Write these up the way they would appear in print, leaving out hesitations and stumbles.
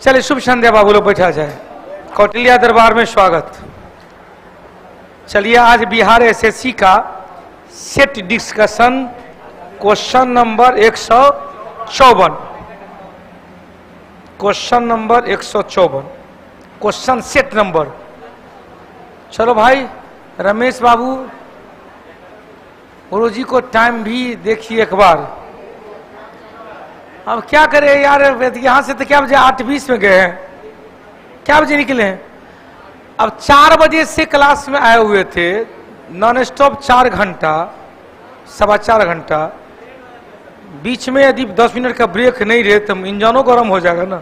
चलिए शुभ संध्या बाबू लोग, बैठा जाए। कौटिल्या दरबार में स्वागत। चलिए आज बिहार एसएससी का set discussion question number 154, question number 154, question set number. चलो भाई रमेश बाबू, गुरुजी को टाइम भी देखिए एक बार। अब क्या करें यार, यहाँ से तो क्या बजे 8:20 में गए हैं, क्या बजे निकले हैं। अब 4 बजे से क्लास में आए हुए थे, नॉन स्टॉप 4 घंटा, 4.25 घंटा। बीच में यदि 10 मिनट का ब्रेक नहीं रहे तो इंजनों गर्म हो जाएगा ना।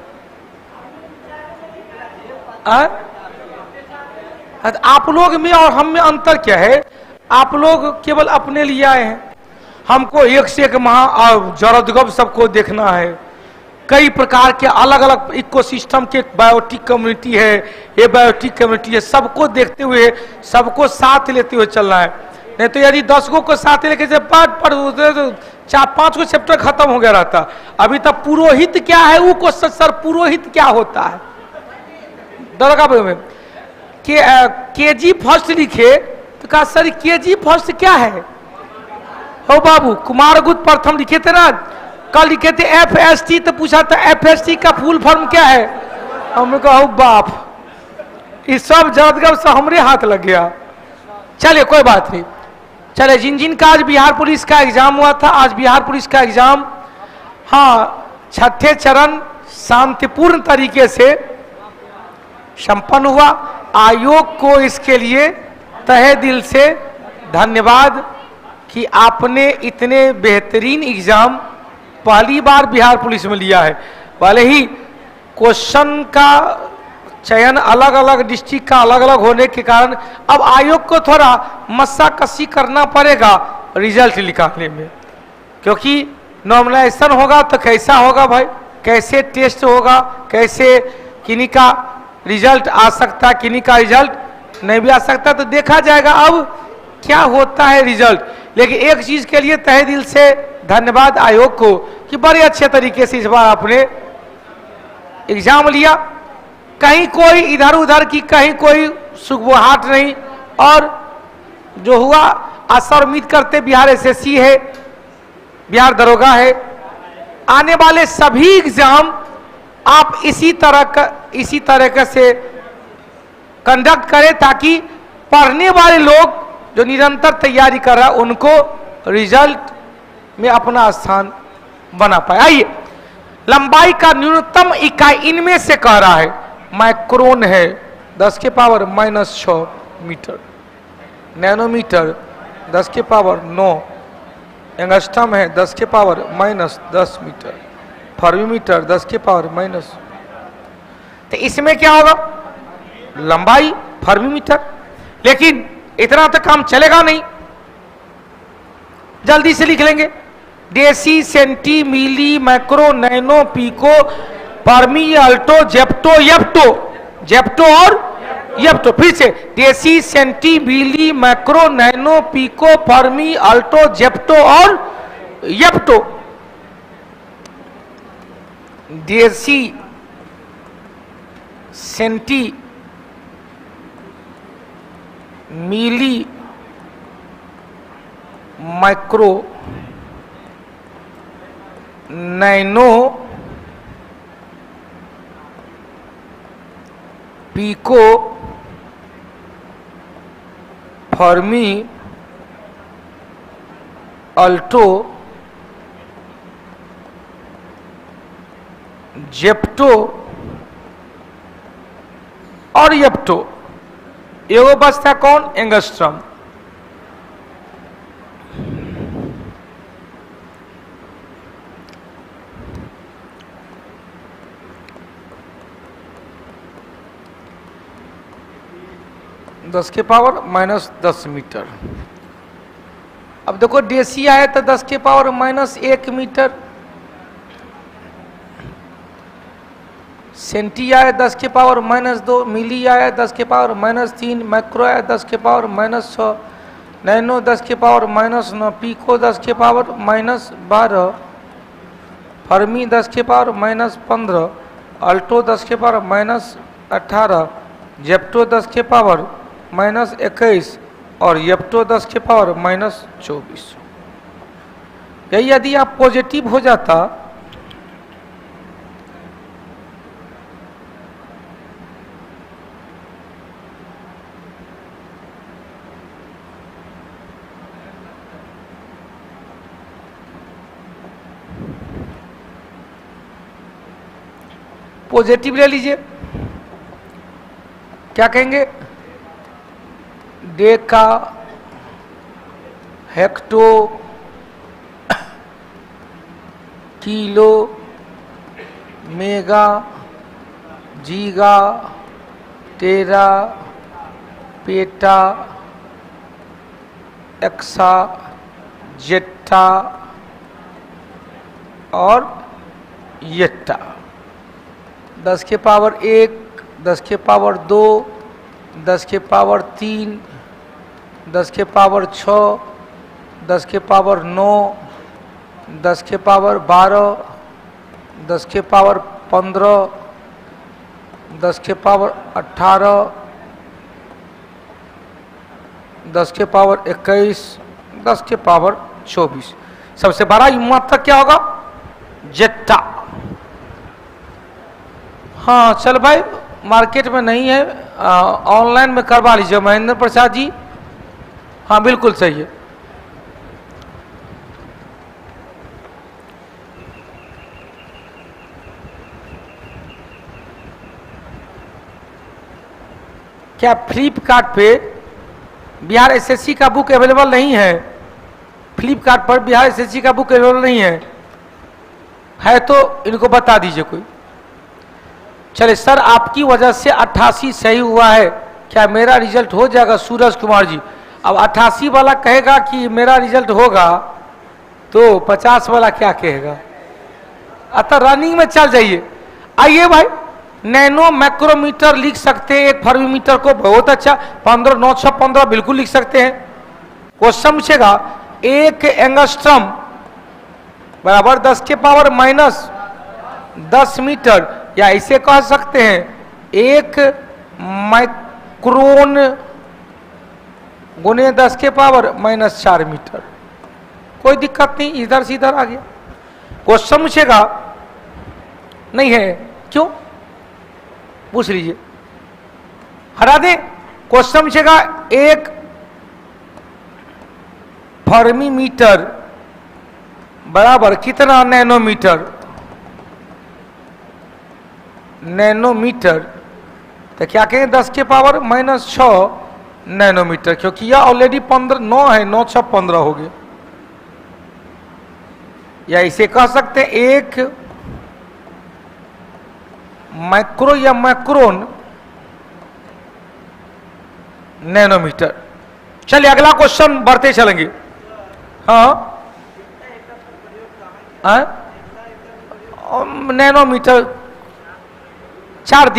आप लोग में और हम में अंतर क्या है? आप लोग केवल अपने लिए आए हैं, हमको एक से एक जरदगब सबको देखना है। कई प्रकार के अलग अलग इकोसिस्टम के बायोटिक कम्युनिटी है, ये बायोटिक कम्युनिटी है, सबको देखते हुए सबको साथ लेते हुए चलना है। नहीं तो यदि 10 को साथ लेके जब पाठ पढ़ 4-5 को चैप्टर खत्म हो गया रहता। अभी तक पुरोहित क्या है वो क्वेश्चन, सर पुरोहित क्या होता है? दरगाह में केजी फर्स्ट लिखे तो कहा सर केजी फर्स्ट क्या है? हो बाबू कुमारगुप्त प्रथम लिखे थे ना, कल लिखे थे FST, तो पूछा था FST का फुल फॉर्म क्या है? हमने कहा बाप, इस सब जदगब से हमरे हाथ लग गया। चलिए कोई बात नहीं। चले जिन का आज बिहार पुलिस का एग्जाम हुआ था, आज बिहार पुलिस का एग्जाम हाँ 6ठे चरण शांतिपूर्ण तरीके से संपन्न हुआ। आयोग को इसके लिए तहे दिल से धन्यवाद कि आपने इतने बेहतरीन एग्जाम पहली बार बिहार पुलिस में लिया है। भले ही क्वेश्चन का चयन अलग अलग डिस्ट्रिक्ट का अलग अलग होने के कारण अब आयोग को थोड़ा मस्साकसी करना पड़ेगा रिजल्ट निकालने में, क्योंकि नॉर्मलाइजेशन होगा तो कैसा होगा भाई, कैसे टेस्ट होगा, कैसे किन्हीं का रिजल्ट आ सकता, किन्हीं का रिजल्ट नहीं भी आ सकता, तो देखा जाएगा अब क्या होता है रिजल्ट। लेकिन एक चीज के लिए तहे दिल से धन्यवाद आयोग को कि बड़े अच्छे तरीके से इस बार आपने एग्जाम लिया। कहीं कोई इधर उधर की कहीं कोई सुगबुहाट नहीं, और जो हुआ आशा उम्मीद करते बिहार एसएससी है, बिहार दरोगा है, आने वाले सभी एग्जाम आप इसी तरह से कंडक्ट करें ताकि पढ़ने वाले लोग जो निरंतर तैयारी कर रहा है उनको रिजल्ट में अपना स्थान बना पाए। आइए, लंबाई का न्यूनतम इकाई इनमें से कह रहा है माइक्रोन है 10⁻⁻6 मीटर, नैनोमीटर 10⁻⁹, एंगस्ट्रम है 10⁻⁻10 मीटर, फर्मीमीटर 10⁻⁻। तो इसमें क्या होगा? लंबाई फर्मीमीटर। लेकिन इतना तो काम चलेगा नहीं, जल्दी से लिख लेंगे। Deci, centi, milli, macro, nano, pico, fermi, atto, zepto, yocto, zepto और येप्टो। फिर से deci, centi, milli, macro, nano, pico, fermi, atto, zepto और yocto. Deci, centi, milli, micro, nano, pico, fermi, atto, zepto और yocto. एगो बचता कौन? Angstrom. (10⁻⁻10 metre. अब देखो डेसी आया तो 10⁻⁻1 मीटर, सेंटी आया 10⁻⁻2, मिली आया 10⁻⁻3, मैक्रो आया 10⁻⁻6, नैनो 10⁻⁻9, पीको 10⁻⁻12, फर्मी 10⁻⁻15 अल्टो 10 के पावर -18, जेप्टो 10 के पावर -21 और येप्टो 10 के पावर -24। यही यदि आप पॉजिटिव हो जाता पॉजिटिव ले लीजिए, क्या कहेंगे, डेका, हेक्टो, किलो, मेगा, जीगा, टेरा, पेटा, एक्सा, जेट्टा और येट्टा। 10 के पावर 1, 10 के पावर 2, 10 के पावर 3, 10 के पावर 6, 10 के पावर 9, 10 के पावर 12, 10 के पावर 15, 10 के पावर 18, 10 के पावर 21, 10 के पावर 24। सबसे बड़ा मात्रक क्या होगा, जेट्टा। हाँ चल भाई, मार्केट में नहीं है, ऑनलाइन में करवा लीजिए महेंद्र प्रसाद जी। हाँ बिल्कुल सही है। क्या फ्लिपकार्ट पे बिहार एसएससी का बुक अवेलेबल नहीं है? फ्लिपकार्ट पर बिहार एसएससी का बुक अवेलेबल नहीं है तो इनको बता दीजिए कोई। चले सर, आपकी वजह से 88 सही हुआ है, क्या मेरा रिजल्ट हो जाएगा? सूरज कुमार जी, अब 88 वाला कहेगा कि मेरा रिजल्ट होगा तो 50 वाला क्या कहेगा? अतः रनिंग में चल जाइए। आइए भाई, नैनो मैक्रोमीटर लिख सकते हैं एक फर्मीमीटर को, बहुत अच्छा। 15 9 6 15 बिल्कुल लिख सकते हैं। क्वेश्चन पूछेगा 1 एंगस्ट्रम बराबर 10 के पावर -10 मीटर, या इसे कह सकते हैं 1 माइक्रोन गुने 10 के पावर -4 मीटर। कोई दिक्कत नहीं, इधर से इधर आ गया। क्वेश्चन पूछेगा, नहीं है क्यों, पूछ लीजिए, हटा दे। क्वेश्चन पूछेगा 1 फर्मीमीटर बराबर कितना नैनोमीटर, नैनोमीटर, तो क्या कहें 10 के पावर -6 नैनोमीटर, क्योंकि यह ऑलरेडी 15 9 है, 9 6 15 हो गया। या इसे कह सकते हैं 1 माइक्रो या माइक्रोन नैनोमीटर। चलिए अगला क्वेश्चन बढ़ते चलेंगे। हाँ नैनोमीटर 4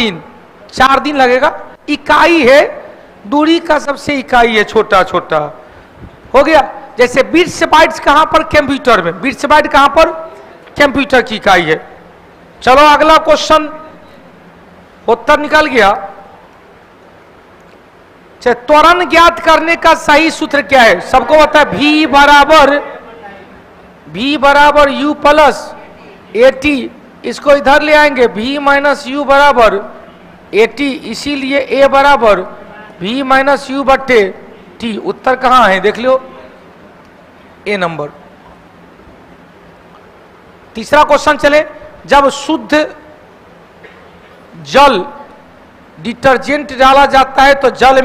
दिन लगेगा। इकाई है, दूरी का सबसे इकाई है, छोटा छोटा हो गया। जैसे बिट्स बाइट्स कहां पर, कंप्यूटर में। बिट्स बाइट कहां पर, कंप्यूटर की इकाई है। चलो अगला क्वेश्चन, उत्तर निकल गया। त्वरण ज्ञात करने का सही सूत्र क्या है? सबको पता है, V बराबर U प्लस AT। इसको इधर ले आएंगे, V माइनस U बराबर AT, इसीलिए A बराबर V माइनस U बट्टे T। उत्तर कहां है देख लो, A नंबर। तीसरा क्वेश्चन चले, जब शुद्ध जल डिटर्जेंट डाला जाता है तो जल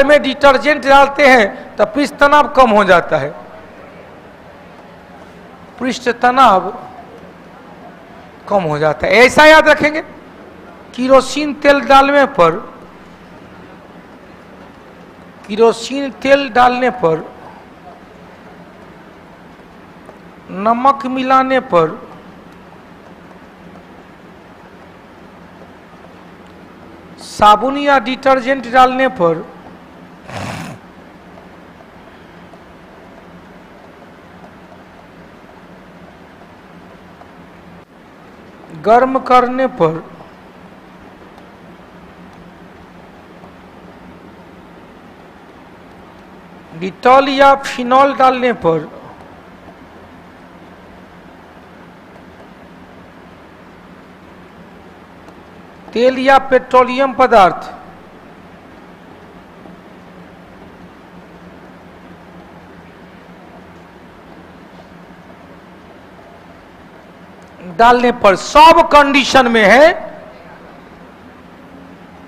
में डिटर्जेंट डालते हैं तो पृष्ठ तनाव कम हो जाता है। पृष्ठ तनाव कम हो जाता है, ऐसा याद रखेंगे। किरोसिन तेल डालने पर नमक मिलाने पर साबुन या डिटर्जेंट डालने पर गर्म करने पर डिटॉल या फिनॉल डालने पर तेल या पेट्रोलियम पदार्थ डालने पर सब कंडीशन में है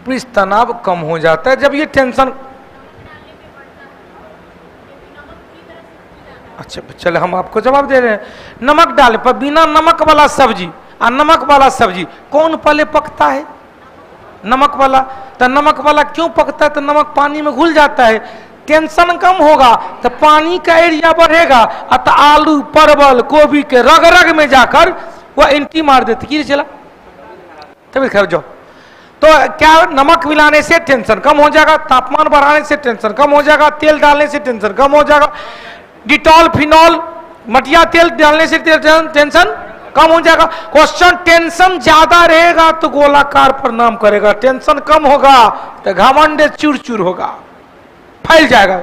पृष्ठ तनाव कम हो जाता है। जब ये टेंशन, अच्छा चले हम आपको जवाब दे रहे हैं। नमक डाले पर बिना नमक वाला सब्जी और नमक वाला सब्जी कौन पहले पकता है? नमक वाला। तो नमक वाला क्यों पकता है? तो नमक पानी में घुल जाता है, टेंशन कम होगा तो पानी का एरिया बढ़ेगा, अतः आलू परवल गोभी के रग रग में जाकर वह एंट्री मार देती। कि चला तभी खैर जाओ। तो क्या नमक मिलाने से टेंशन कम हो जाएगा, तापमान बढ़ाने से टेंशन कम हो जाएगा, तेल डालने से टेंशन कम हो जाएगा, डिटॉल फिनॉल मटिया तेल डालने से टेंशन कम हो जाएगा। क्वेश्चन, टेंशन ज्यादा रहेगा तो गोलाकार परिणाम करेगा, टेंशन कम होगा तो घमंड चूर चूर होगा, फैल जाएगा।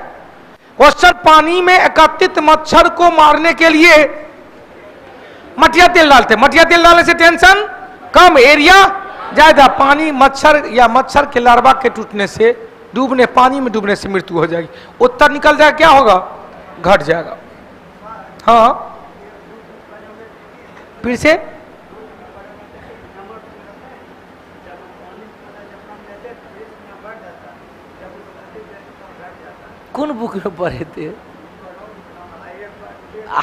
क्वेश्चन, पानी में एकत्रित मच्छर को मारने के लिए मटिया तेल डालते, मटिया तेल डालने से टेंशन कम, एरिया ज्यादा। पानी मच्छर या मच्छर के लार्वा के टूटने से, डूबने, पानी में डूबने से मृत्यु हो जाएगी। उत्तर निकल जाए, क्या होगा? घट जाएगा। हाँ फिर से कौन बुक में पढ़े थे?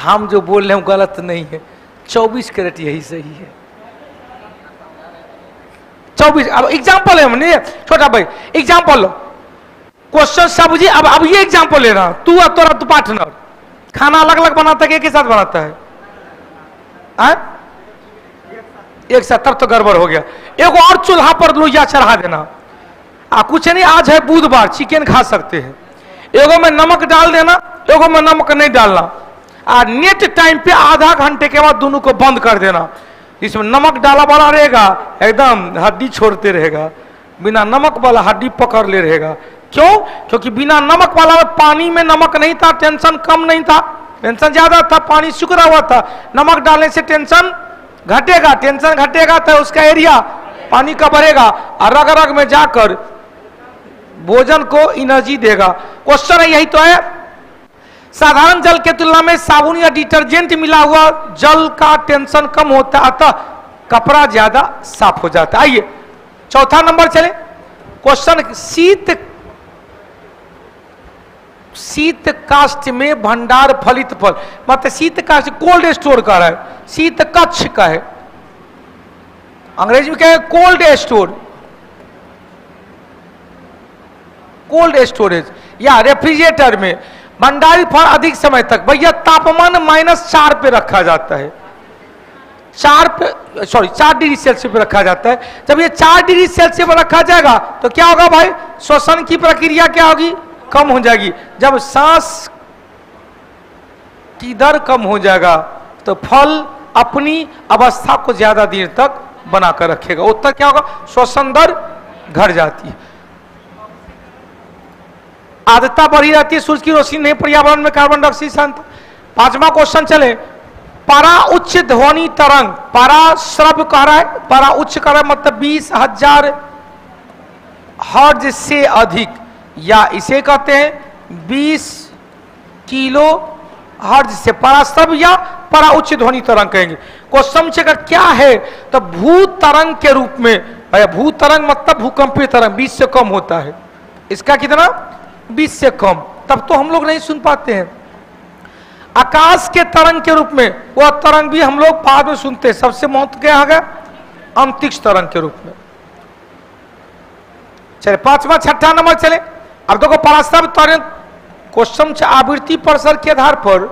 हम जो बोल रहे हैं गलत नहीं है, 24 कैरेट यही सही है। 24। अब एग्जाम्पल है, हमने छोटा भाई एग्जाम्पल लो, क्वेश्चन सब्जी। अब ये एग्जाम्पल ले रहा, तू और तोरा तू पार्टनर खाना अलग अलग बनाता है, एक ही साथ बनाता है? एक साथ, तब तो गड़बड़ हो गया। एक और चूल्हा पर लोहिया चढ़ा देना, कुछ नहीं, आज है बुधवार चिकन खा सकते हैं, एगो में नमक डाल देना, एगो में नमक नहीं डालना, नेट टाइम पे आधा घंटे के बाद दोनों को बंद कर देना। इसमें नमक डाला वाला रहेगा एकदम हड्डी छोड़ते रहेगा, बिना नमक वाला हड्डी पकड़ ले रहेगा। क्यों? क्योंकि बिना नमक वाला में पानी में नमक नहीं था, टेंशन कम नहीं था, टेंशन ज्यादा था, पानी सूखा हुआ था। नमक डालने से टेंशन घटेगा, टेंशन घटेगा तो उसका एरिया पानी का बढ़ेगा और रग रग में जाकर भोजन को एनर्जी देगा। क्वेश्चन है यही तो है, साधारण जल के तुलना में साबुन या डिटर्जेंट मिला हुआ जल का टेंशन कम होता है, अतः कपड़ा ज्यादा साफ हो जाता है। आइए चौथा नंबर चले। क्वेश्चन, शीत काष्ठ में भंडार फलित फल, मतलब शीत काष्ठ कोल्ड स्टोर का है, शीत कक्ष का है, अंग्रेजी में क्या है? कोल्ड स्टोर, कोल्ड स्टोरेज या रेफ्रिजरेटर में भंडारित फल अधिक समय तक, भैया तापमान -4 पे रखा जाता है, 4 डिग्री सेल्सियस पे रखा जाता है। जब ये 4 डिग्री सेल्सियस पर रखा जाएगा तो क्या होगा भाई? श्वसन की प्रक्रिया क्या होगी? कम हो जाएगी। जब सांस की दर कम हो जाएगा तो फल अपनी अवस्था को ज्यादा देर तक बनाकर रखेगा, उत्तर क्या होगा? श्वसन दर घट जाती है, आर्द्रता बढ़ी रहती है, सूर्य की रोशनी नहीं, पर्यावरण में कार्बन डाइऑक्साइड शांत। पांचवा क्वेश्चन चले, पारा उच्च ध्वनि तरंग, पारा श्रव्य कह रहा है, पारा उच्च कह रहा है मतलब 20,000 हर्ट्ज से अधिक, या इसे कहते हैं 20 किलो हर्ट्ज से, पराश्रव्य या परा उच्च ध्वनि तरंग कहेंगे। क्वेश्चन का क्या है? तो भू तरंग के रूप में, भू तरंग मतलब भूकंपीय तरंग 20 से कम होता है, इसका कितना? 20 से कम, तब तो हम लोग नहीं सुन पाते हैं। आकाश के तरंग के रूप में, वह तरंग भी हम लोग बाद में सुनते हैं, सबसे महत्व क्या है? अंतरिक्ष तरंग के रूप में। चले पांचवा छठा नंबर चले। अब देखो पराश्रव्य तरंग, क्वेश्चन आवृत्ति परिसर के आधार पर,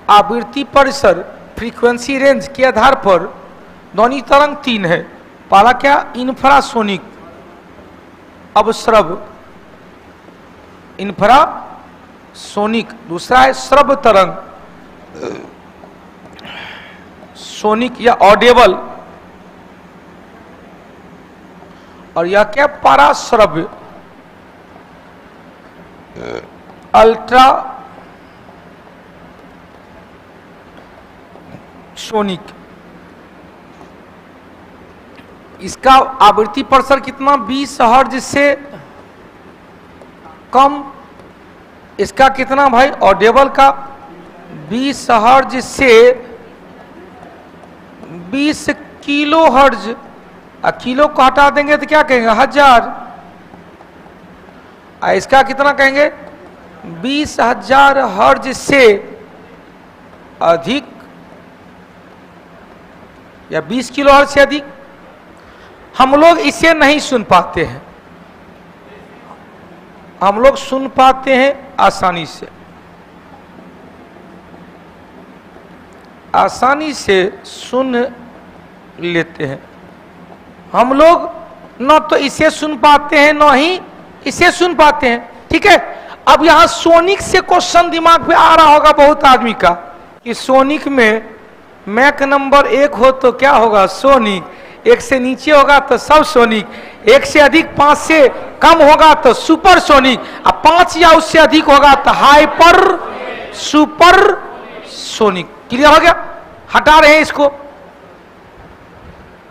आवृत्ति परिसर फ्रीक्वेंसी रेंज के आधार पर ध्वनि तरंग 3 है। पहला क्या? इंफ्रासोनिक, अवश्रव, इंफ्रासोनिक। दूसरा है श्रव्य तरंग, सोनिक या ऑडिबल, और यह क्या पराश्रव्य अल्ट्रा सोनिक। इसका आवृत्ति प्रसार कितना, 20 हर्ट्ज से कम। इसका कितना भाई ऑडिबल का, 20 हर्ट्ज से 20 किलो हर्ट्ज। किलो को हटा देंगे तो क्या कहेंगे, 1000। इसका कितना कहेंगे, 20,000 हर्ट्ज से अधिक या 20 किलो हर्ट्ज से अधिक। हम लोग इसे नहीं सुन पाते हैं, हम लोग सुन पाते हैं आसानी से, आसानी से सुन लेते हैं हम लोग। न तो इसे सुन पाते हैं न ही इसे सुन पाते हैं, ठीक है। अब यहां सोनिक से क्वेश्चन दिमाग में आ रहा होगा बहुत आदमी का कि सोनिक में मैक नंबर 1 हो तो क्या होगा, सोनिक। 1 से नीचे होगा तो सब सोनिक, 1 से अधिक 5 से कम होगा तो सुपर सोनिक, और 5 या उससे अधिक होगा तो हाइपर सुपर सोनिक। क्लियर हो गया, हटा रहे हैं इसको।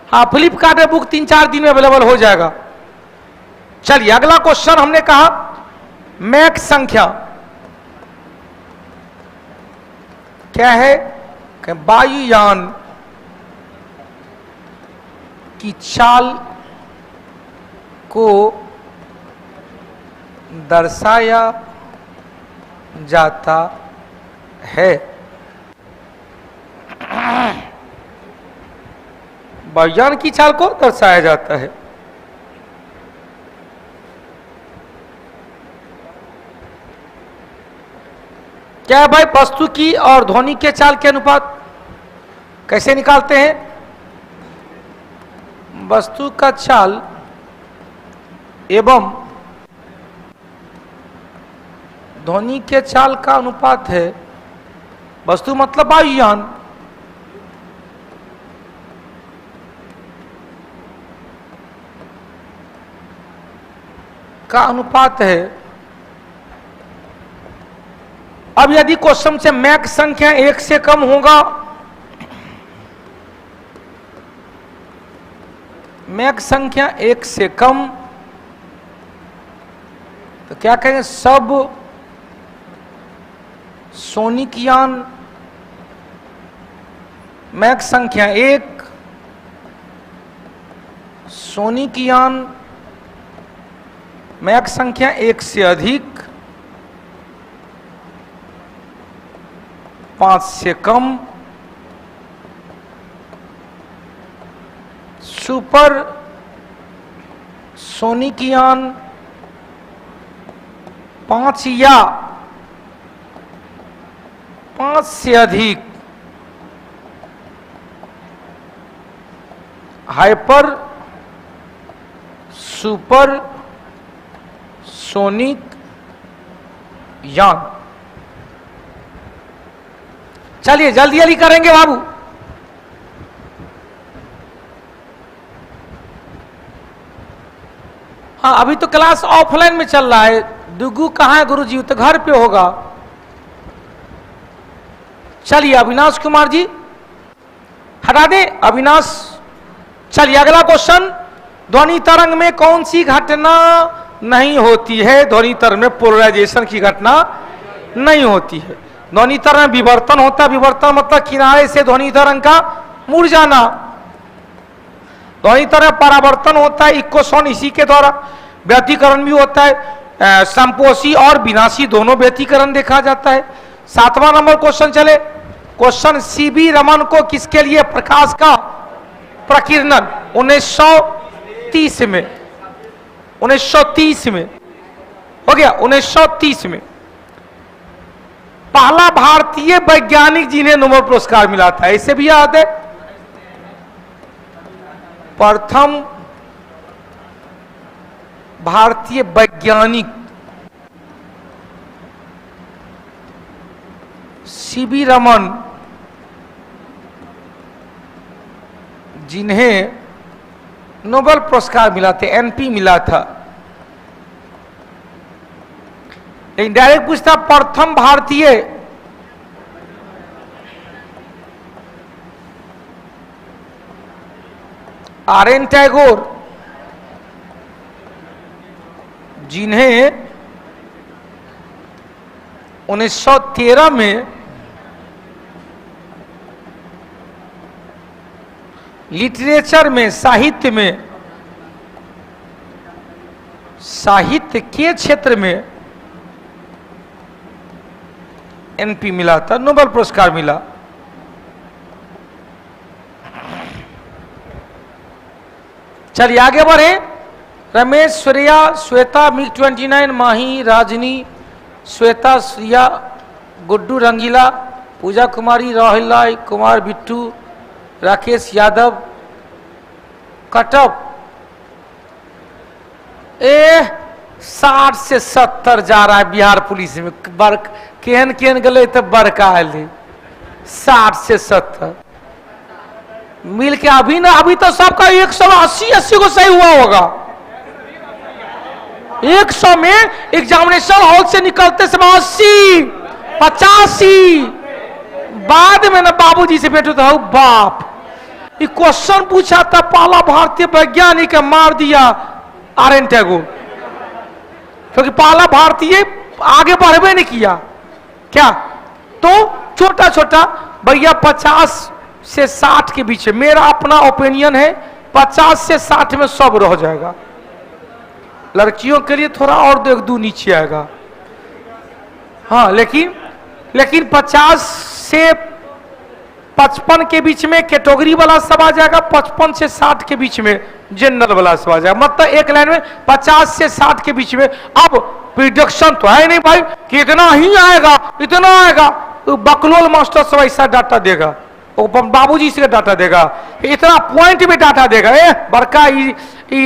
हाँ, फ्लिपकार्ट में बुक 3-4 दिन में अवेलेबल हो जाएगा। चलिए अगला क्वेश्चन हमने कहा मैक संख्या क्या है, वायुयान की चाल को दर्शाया जाता है। वायुयान की चाल को दर्शाया जाता है। क्या है भाई, वस्तु की और ध्वनि के चाल के अनुपात कैसे निकालते हैं। वस्तु का चाल एवं ध्वनि के चाल का अनुपात है, वस्तु मतलब वायुयान, का अनुपात है। अब यदि क्वेश्चन से मैक संख्या 1 से कम होगा, मैक संख्या 1 से कम, तो क्या कहेंगे, सब सोनिक यान। मैक संख्या 1 सोनिक यान, मैक संख्या 1 से अधिक, 5 से कम, सुपर सोनिक यान 5 या 5 से अधिक, हाइपर सुपर सोनिक यान। चलिए जल्दी जल्दी करेंगे बाबू। हाँ, अभी तो क्लास ऑफलाइन में चल रहा है। दुगु कहाँ है गुरुजी, तो घर पे होगा। चलिए अविनाश कुमार जी हटा दे, अविनाश। चलिए अगला क्वेश्चन, ध्वनि तरंग में कौन सी घटना नहीं होती है। ध्वनि तरंग में पोलराइजेशन की घटना नहीं होती है। ध्वनि तरंग विवर्तन होता है, विवर्तन मतलब किनारे से ध्वनि तरंग का मुड़ जाना। ध्वनि तरंग परावर्तन होता है, इक्कोसोन, इसी के द्वारा व्यतिकरण भी होता है। संपोषी और विनाशी दोनों व्यतिकरण देखा जाता है। 7वां नंबर क्वेश्चन चले। क्वेश्चन, सीबी रमन को किसके लिए प्रकाश का प्रकीर्णन 1930 में, 1930 में हो गया, 1930 में पहला भारतीय वैज्ञानिक जिन्हें नोबेल पुरस्कार मिला था, इसे भी याद है। प्रथम भारतीय वैज्ञानिक सीवी रमन जिन्हें नोबेल पुरस्कार मिला था, एनपी मिला था। लेकिन डायरेक्ट पूछता प्रथम भारतीय आर.एन. टैगोर, जिन्हें 1913 में लिटरेचर में, साहित्य के क्षेत्र में एनपी मिला था, नोबेल पुरस्कार मिला। चलिए आगे बढ़े। रमेश, श्रेया, श्वेता, मिग-29, माही, राजनी, श्वेता, श्रिया, गुड्डू रंगीला, पूजा कुमारी, राहुल राय, कुमार बिट्टू, राकेश यादव, कटअप 60 से 70 जा रहा है बिहार पुलिस में। केहन केहन गले तो बड़का आए 60 से 70 मिल के अभी ना, अभी तो सबका 180 को सही हुआ होगा। 100 में एग्जामिनेशन हॉल से निकलते समय 80, 85 बाद में ना बाबूजी से भेंट होता, बाप ये क्वेश्चन पूछा था, पहला भारतीय वैज्ञानिक मार दिया आर.एन. टैगोर, क्योंकि पहला भारतीय आगे बढ़वे नहीं किया क्या। तो छोटा छोटा भैया 50 से 60 के बीच है, मेरा अपना ओपिनियन है 50 से 60 में सब रह जाएगा। लड़कियों के लिए थोड़ा और 1-2 नीचे आएगा, हाँ, लेकिन 50 से 55 के बीच में कैटेगरी वाला सब आ जाएगा, 55 से 60 के बीच में जनरल वाला सब आ जाएगा। मतलब एक लाइन में 50 से 60 के बीच में। अब प्रिडिक्शन तो है नहीं भाई कि इतना ही आएगा, इतना आएगा, तो बकलोल मास्टर सब ऐसा डाटा देगा, बाबूजी से डाटा देगा, इतना पॉइंट में डाटा देगा। बड़का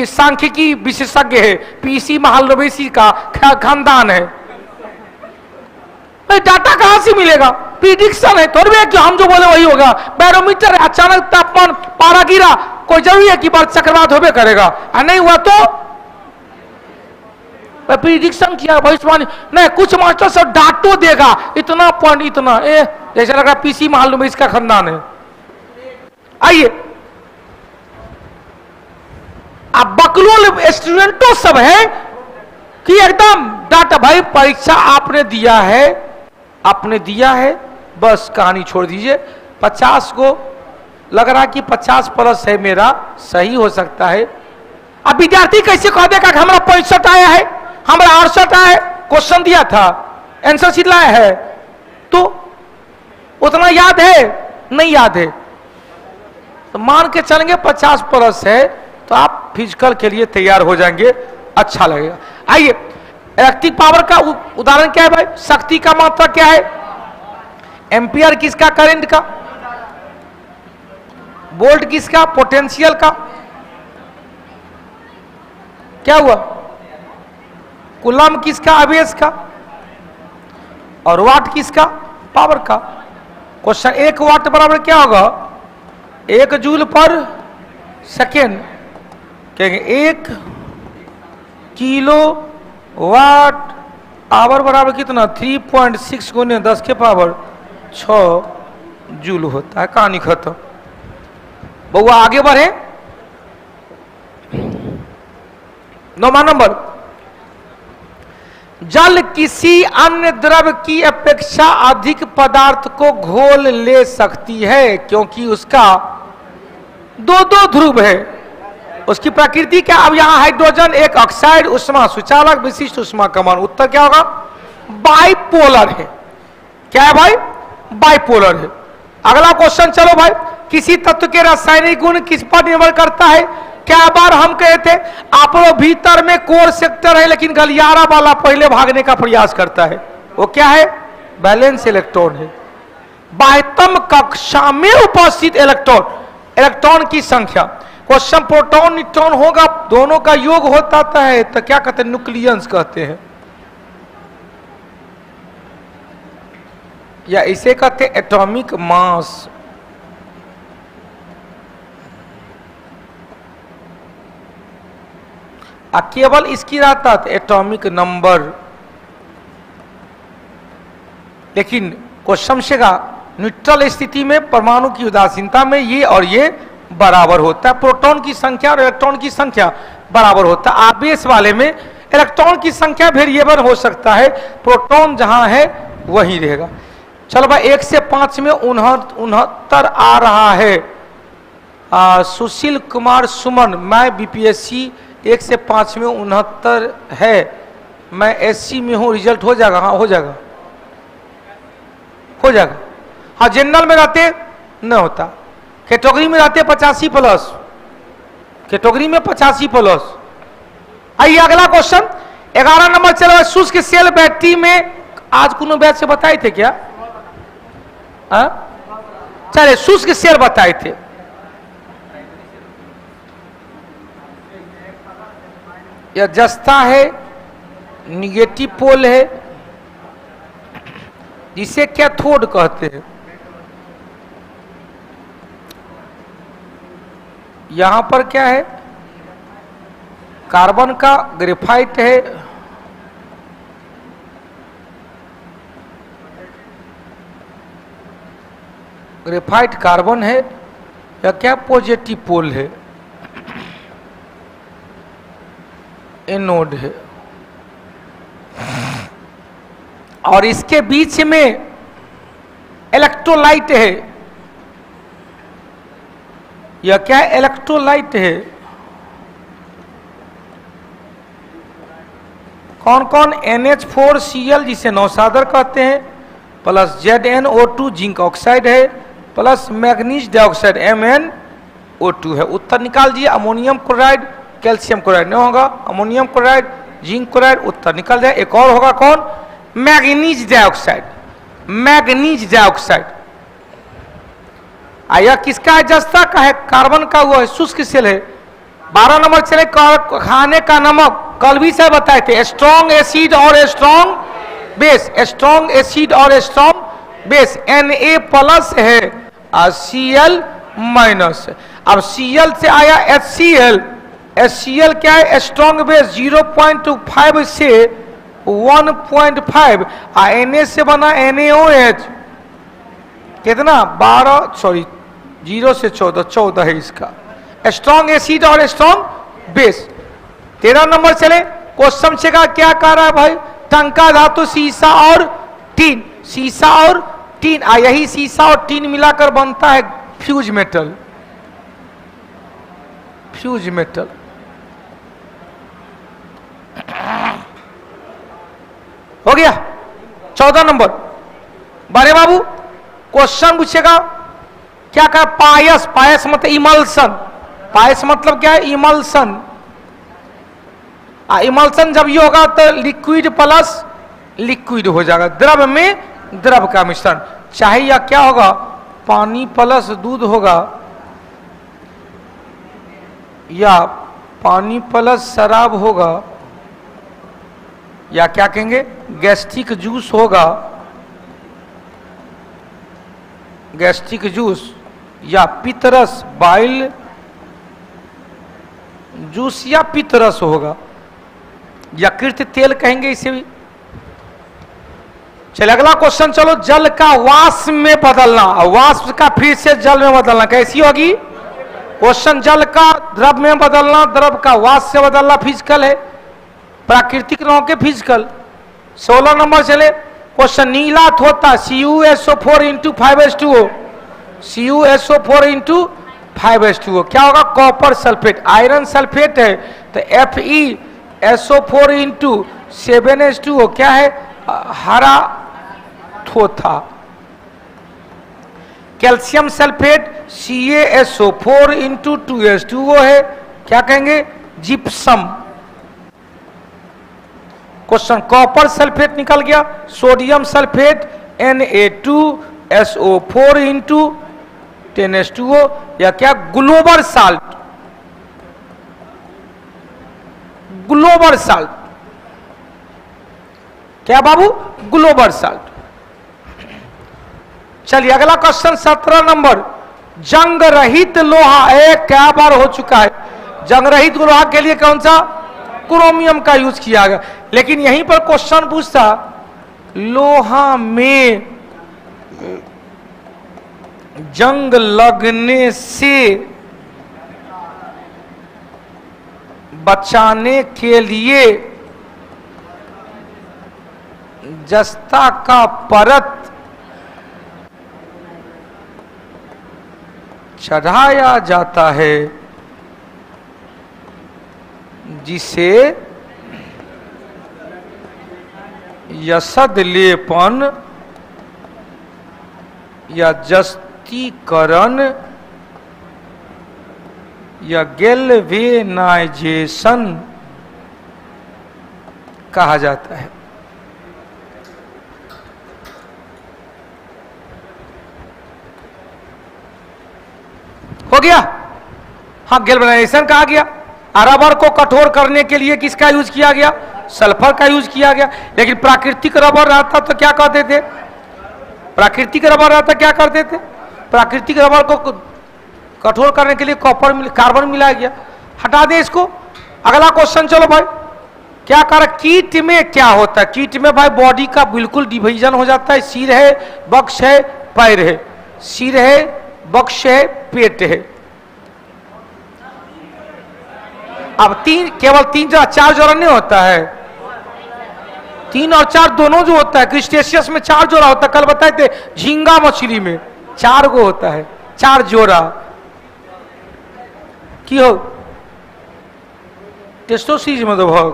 सांख्यिकी विशेषज्ञ है, पीसी महालनोबिस का खानदान है, डाटा कहां से मिलेगा। प्रिडिक्शन है, थोड़ी है कि हम जो बोले वही होगा। बैरोमीटर है, अचानक तापमान पारा गिरा, कोई जरूरी है कि बार चक्रवात होबे करेगा, और नहीं हुआ तो प्रिडिक्शन किया, भविष्यवाणी नहीं। कुछ मास्टर सब डाटो देगा, इतना पॉइंट, इतना जैसे लग रहा पीसी महालनोबिस का खानदान है। आइए, अब बकलोल स्टूडेंटों सब है कि एकदम डाटा, भाई परीक्षा आपने दिया है, बस कहानी छोड़ दीजिए। 50 को लग रहा कि 50 प्लस है मेरा, सही हो सकता है। अब विद्यार्थी कैसे कह देगा कि हमारा 65 आया है, हमारा 68 आया है, क्वेश्चन दिया था, आंसर शीट लाया है, तो उतना याद है नहीं याद है, तो मान के चलेंगे 50 प्लस है, तो आप फिजिकल के लिए तैयार हो जाएंगे, अच्छा लगेगा। आइए, इलेक्ट्रिक पावर का उदाहरण क्या है भाई, शक्ति का मात्रा क्या है, एम्पियर किसका, करंट का, वोल्ट किसका, पोटेंशियल का, क्या हुआ, कूलम किसका, आवेश का, और वाट किसका, पावर का। क्वेश्चन, 1 वाट बराबर क्या होगा, 1 जूल पर सेकेंड, कहेंगे 1 किलो वाट आवर बराबर कितना, 3.6 गुने 10 के पावर 6 जूल होता है। कहानी खत्म। बउआ आगे बढ़े। 9वां नंबर, जल किसी अन्य द्रव की अपेक्षा अधिक पदार्थ को घोल ले सकती है क्योंकि उसका 2 ध्रुव है। उसकी प्रकृति क्या, अब यहां हाइड्रोजन एक ऑक्साइड, उष्मा सुचालक, विशिष्ट उष्मा कमान। उत्तर क्या होगा, बाइपोलर है। क्या है भाई, बाइपोलर है। अगला क्वेश्चन, चलो भाई, किसी तत्व के रासायनिक गुण किस पर निर्भर करता है। क्या बार हम कहे थे, आप लोग भीतर में कोर सेक्टर है लेकिन गलियारा वाला पहले भागने का प्रयास करता है, वो क्या है, बैलेंस इलेक्ट्रॉन है। बाह्यतम कक्षा में उपस्थित इलेक्ट्रॉन की संख्या। क्वेश्चन, प्रोटॉन न्यूट्रॉन होगा, दोनों का योग होता है तो क्या कहते हैं, न्यूक्लियंस कहते हैं, या इसे कहते हैं एटॉमिक मास। केवल इसकी रहता था एटॉमिक नंबर, लेकिन क्वेश्चन से का न्यूट्रल स्थिति में परमाणु की उदासीनता में ये और ये बराबर होता है, प्रोटॉन की संख्या और इलेक्ट्रॉन की संख्या बराबर होता है। आवेश वाले में इलेक्ट्रॉन की संख्या वेरिएबल हो सकता है, प्रोटॉन जहां है वहीं रहेगा। चलो भाई 1 से 5 में 69 आ रहा है। सुशील कुमार सुमन, मैं बीपीएससी 1 से 5 में 69 है, मैं एससी में हूँ, रिजल्ट हो जाएगा? हाँ हो जाएगा, हो जाएगा। हाँ जनरल में रहते न होता, कैटेगरी में रहते 85 प्लस, कैटेगरी में 85 प्लस। आइए अगला क्वेश्चन 11 नंबर चलो। शुष्क सेल बैटरी में आज कुछ बैच से बताए थे क्या? चले शुष्क सेल बताए थे। यह जस्ता है, निगेटिव पोल है, जिसे कैथोड कहते हैं। यहां पर क्या है? कार्बन का ग्रेफाइट है, ग्रेफाइट कार्बन है, या क्या पॉजिटिव पोल है, एनोड है, और इसके बीच में इलेक्ट्रोलाइट है। यह क्या है? इलेक्ट्रोलाइट है। कौन कौन? NH4Cl जिसे नौसादर कहते हैं, प्लस ZnO2 जिंक ऑक्साइड है, प्लस मैग्नीज डाइऑक्साइड MnO2 है। उत्तर निकाल दिए। अमोनियम क्लोराइड, कैल्शियम क्लोराइड नहीं होगा, अमोनियम क्लोराइड, जिंक क्लोराइड, उत्तर निकल जाए। एक और होगा कौन? Manganese dioxide, manganese dioxide. आया किसका है? जस्ता का है, कार्बन का वो है, शुष्क सेल है। 12 नंबर चले। खाने का नमक कल भी से बताए थे, स्ट्रॉन्ग एसिड और स्ट्रॉन्ग बेस, स्ट्रॉन्ग एसिड और स्ट्रॉन्ग बेस। Na प्लस है और Cl माइनस। अब Cl से आया HCl, HCl क्या है? स्ट्रॉन्ग बेस 0.5 से 1.5, Na से बना NaOH कितना? 12, सॉरी 0 से 14, 14 है इसका। स्ट्रॉन्ग एसिड और स्ट्रॉन्ग बेस। 13 नंबर चले। क्वेश्चन से का क्या कह रहा है भाई? टंका धातु सीसा और टीन, सीसा और टीन, यही सीसा और टीन मिलाकर बनता है फ्यूज मेटल, फ्यूज मेटल। हो गया 14 नंबर। बड़े बाबू क्वेश्चन पूछेगा क्या कहा? पायस, पायस मतलब इमल्सन, पायस मतलब क्या है? इमल्सन। इमल्सन जब ये होगा तो लिक्विड प्लस लिक्विड हो जाएगा, द्रव में द्रव का मिश्रण। चाहे या क्या होगा? पानी प्लस दूध होगा, या पानी प्लस शराब होगा, या क्या कहेंगे? गैस्ट्रिक जूस होगा, गैस्ट्रिक जूस, या पितरस, बाइल जूस या पितरस होगा, यकृत तेल कहेंगे इसे भी। चलिए अगला क्वेश्चन चलो। जल का वाष्प में बदलना, वाष्प का फिर से जल में बदलना कैसी होगी? क्वेश्चन जल का द्रव में बदलना, द्रव का वाष्प से बदलना फिजिकल है, प्राकृतिक रहो के फिजिकल। 16 नंबर चले। क्वेश्चन नीला होता CuSO4 × 5H2O, CuSO4 × 5H2O क्या होगा? Copper sulphate. आयरन सल्फेट है तो FeSO4 × 7H2O क्या है? हरा थोथा। कैल्शियम सल्फेट CaSO4 × 2H2O है, क्या कहेंगे? जिप्सम। क्वेश्चन कॉपर सल्फेट निकल गया। सोडियम सल्फेट Na2SO4 × 10H2O, या क्या? Global salt, global salt. क्या बाबू? Global salt. चलिए अगला क्वेश्चन 17 नंबर। जंग रहित लोहा, एक क्या बार हो चुका है? जंग रहित लोहा के लिए कौन सा? क्रोमियम का यूज किया गया। लेकिन यहीं पर क्वेश्चन पूछता लोहा में जंग लगने से बचाने के लिए जस्ता का परत चढ़ाया जाता है, जिसे यसद लेपन या जस्तीकरण या गैल्वेनाइजेशन कहा जाता है। हो गया? हाँ, गैल्वेनाइजेशन कहा गया। रबर को कठोर करने के लिए किसका यूज किया गया? सल्फर का यूज किया गया। लेकिन प्राकृतिक रबर रहता तो क्या करते थे? प्राकृतिक रबर रहता क्या करते थे? प्राकृतिक रबर को कठोर करने के लिए कॉपर कार्बन मिलाया गया। हटा दे इसको। अगला क्वेश्चन चलो भाई, क्या कर कीट में क्या होता है? कीट में भाई बॉडी का बिल्कुल डिवीजन हो जाता है। सिर है, वक्ष है, पैर है। सिर है, वक्ष है, पेट है। अब केवल तीन जोड़ा, चार जोड़ा नहीं होता है। 3 और 4 दोनों जो होता है। क्रिस्टेशियस में 4 जोड़ा होता है। कल बताए थे झींगा मछली में 4 गो होता है, 4 जोड़ा। की हो टेस्टोसीज में भाग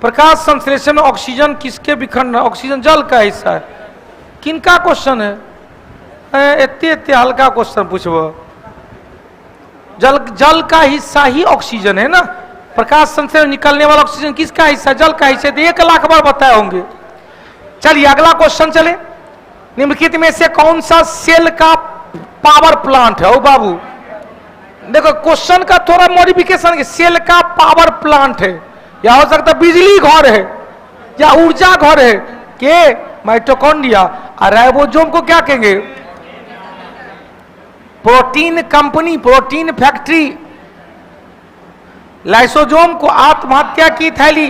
प्रकाश संश्लेषण में ऑक्सीजन किसके विखंडन? ऑक्सीजन जल का हिस्सा है। किनका क्वेश्चन है? इतने हल्का क्वेश्चन पूछबो। जल का हिस्सा ही ऑक्सीजन है ना। प्रकाश संश्लेषण निकलने वाला ऑक्सीजन किसका हिस्सा? जल का हिस्सा। तो 1 लाख बार बताए होंगे। चलिए अगला क्वेश्चन चले। निम्नलिखित में से कौन सा सेल का पावर प्लांट है? ओ बाबू देखो, क्वेश्चन का थोड़ा मॉडिफिकेशन। सेल का पावर प्लांट है, या हो सकता है बिजली घर है, या ऊर्जा घर है। के माइटोकॉन्ड्रिया। और राइबोसोम को क्या कहेंगे? Protein company, protein factory. Lysosome को आत्महत्या की थैली।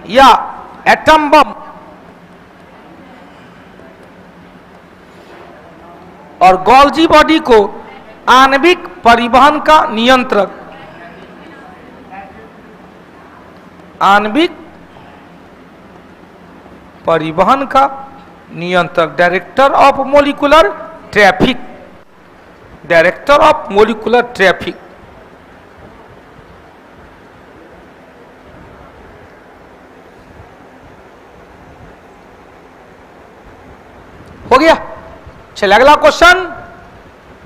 या एटम बम। और गोल्जी बॉडी को आणविक परिवहन का नियंत्रक। आणविक परिवहन का नियंत्रक, director of molecular traffic. Director of molecular traffic. हो गया? चलिए अगला क्वेश्चन।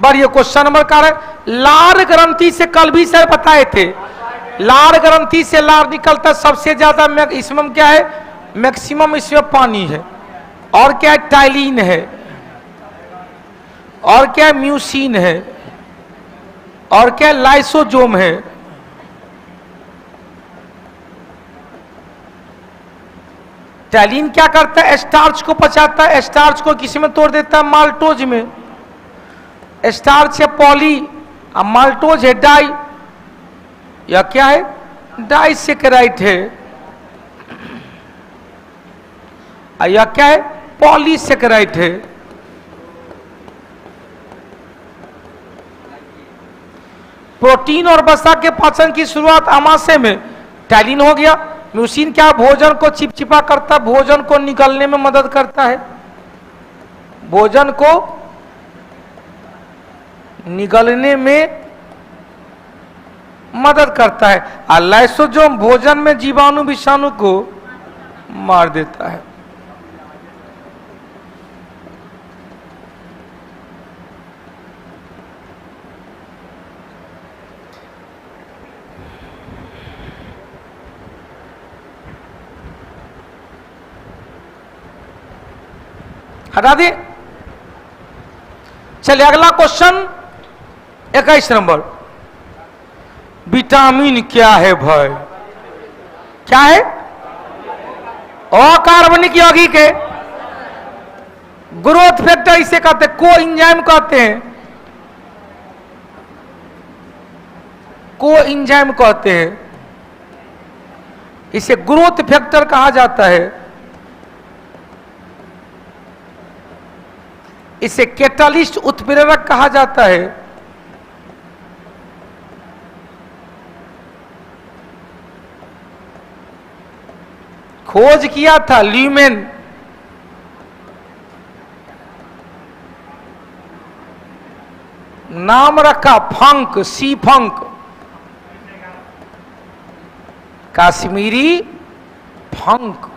बढ़िया क्वेश्चन नंबर का है। लार ग्रंथि से कल भी सर बताए थे, लार ग्रंथि से लार निकलता सबसे ज्यादा। इसमें क्या है? मैक्सिमम इसमें पानी है। और क्या है? टाइलिन है। और क्या? म्यूसिन है। और क्या? लाइसोसोम है। टाइलिन क्या करता है? स्टार्च को पचाता है। स्टार्च को किसी में तोड़ देता है? माल्टोज में। स्टार्च है पॉली, और माल्टोज है डाई, या क्या है? डाइसेकेराइड है। या क्या है? पॉलीसेकेराइड है। प्रोटीन और वसा के पाचन की शुरुआत आमाशय में। टाइलिन हो गया। म्यूसिन क्या? भोजन को चिपचिपा करता है, भोजन को निगलने में मदद करता है। भोजन को निगलने में मदद करता है। और लाइसोसोम भोजन में जीवाणु विषाणु को मार देता है। हटा दे। चलिए अगला क्वेश्चन 21 नंबर। विटामिन क्या है भाई? क्या है? अकार्बनिक यौगिक है। ग्रोथ फैक्टर इसे कहते हैं, को एंजाइम कहते हैं, को एंजाइम कहते हैं, इसे ग्रोथ फैक्टर कहा जाता है। इसे कैटालिस्ट उत्प्रेरक कहा जाता है। खोज किया था ल्यूमेन, नाम रखा फंक, सी फंक, कश्मीरी फंक।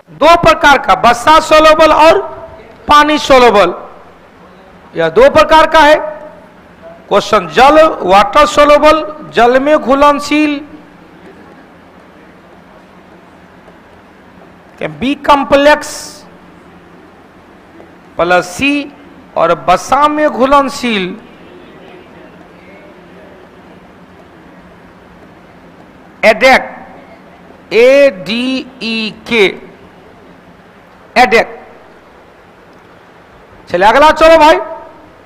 दो प्रकार का, वसा सोलोबल और पानी सोलोबल, यह दो प्रकार का है। क्वेश्चन, जल वाटर सोलोबल, जल में घुलनशील, बी कॉम्प्लेक्स प्लस सी, और वसा में घुलनशील एडेक, ADEK, एडेक। चलिए अगला, चलो भाई।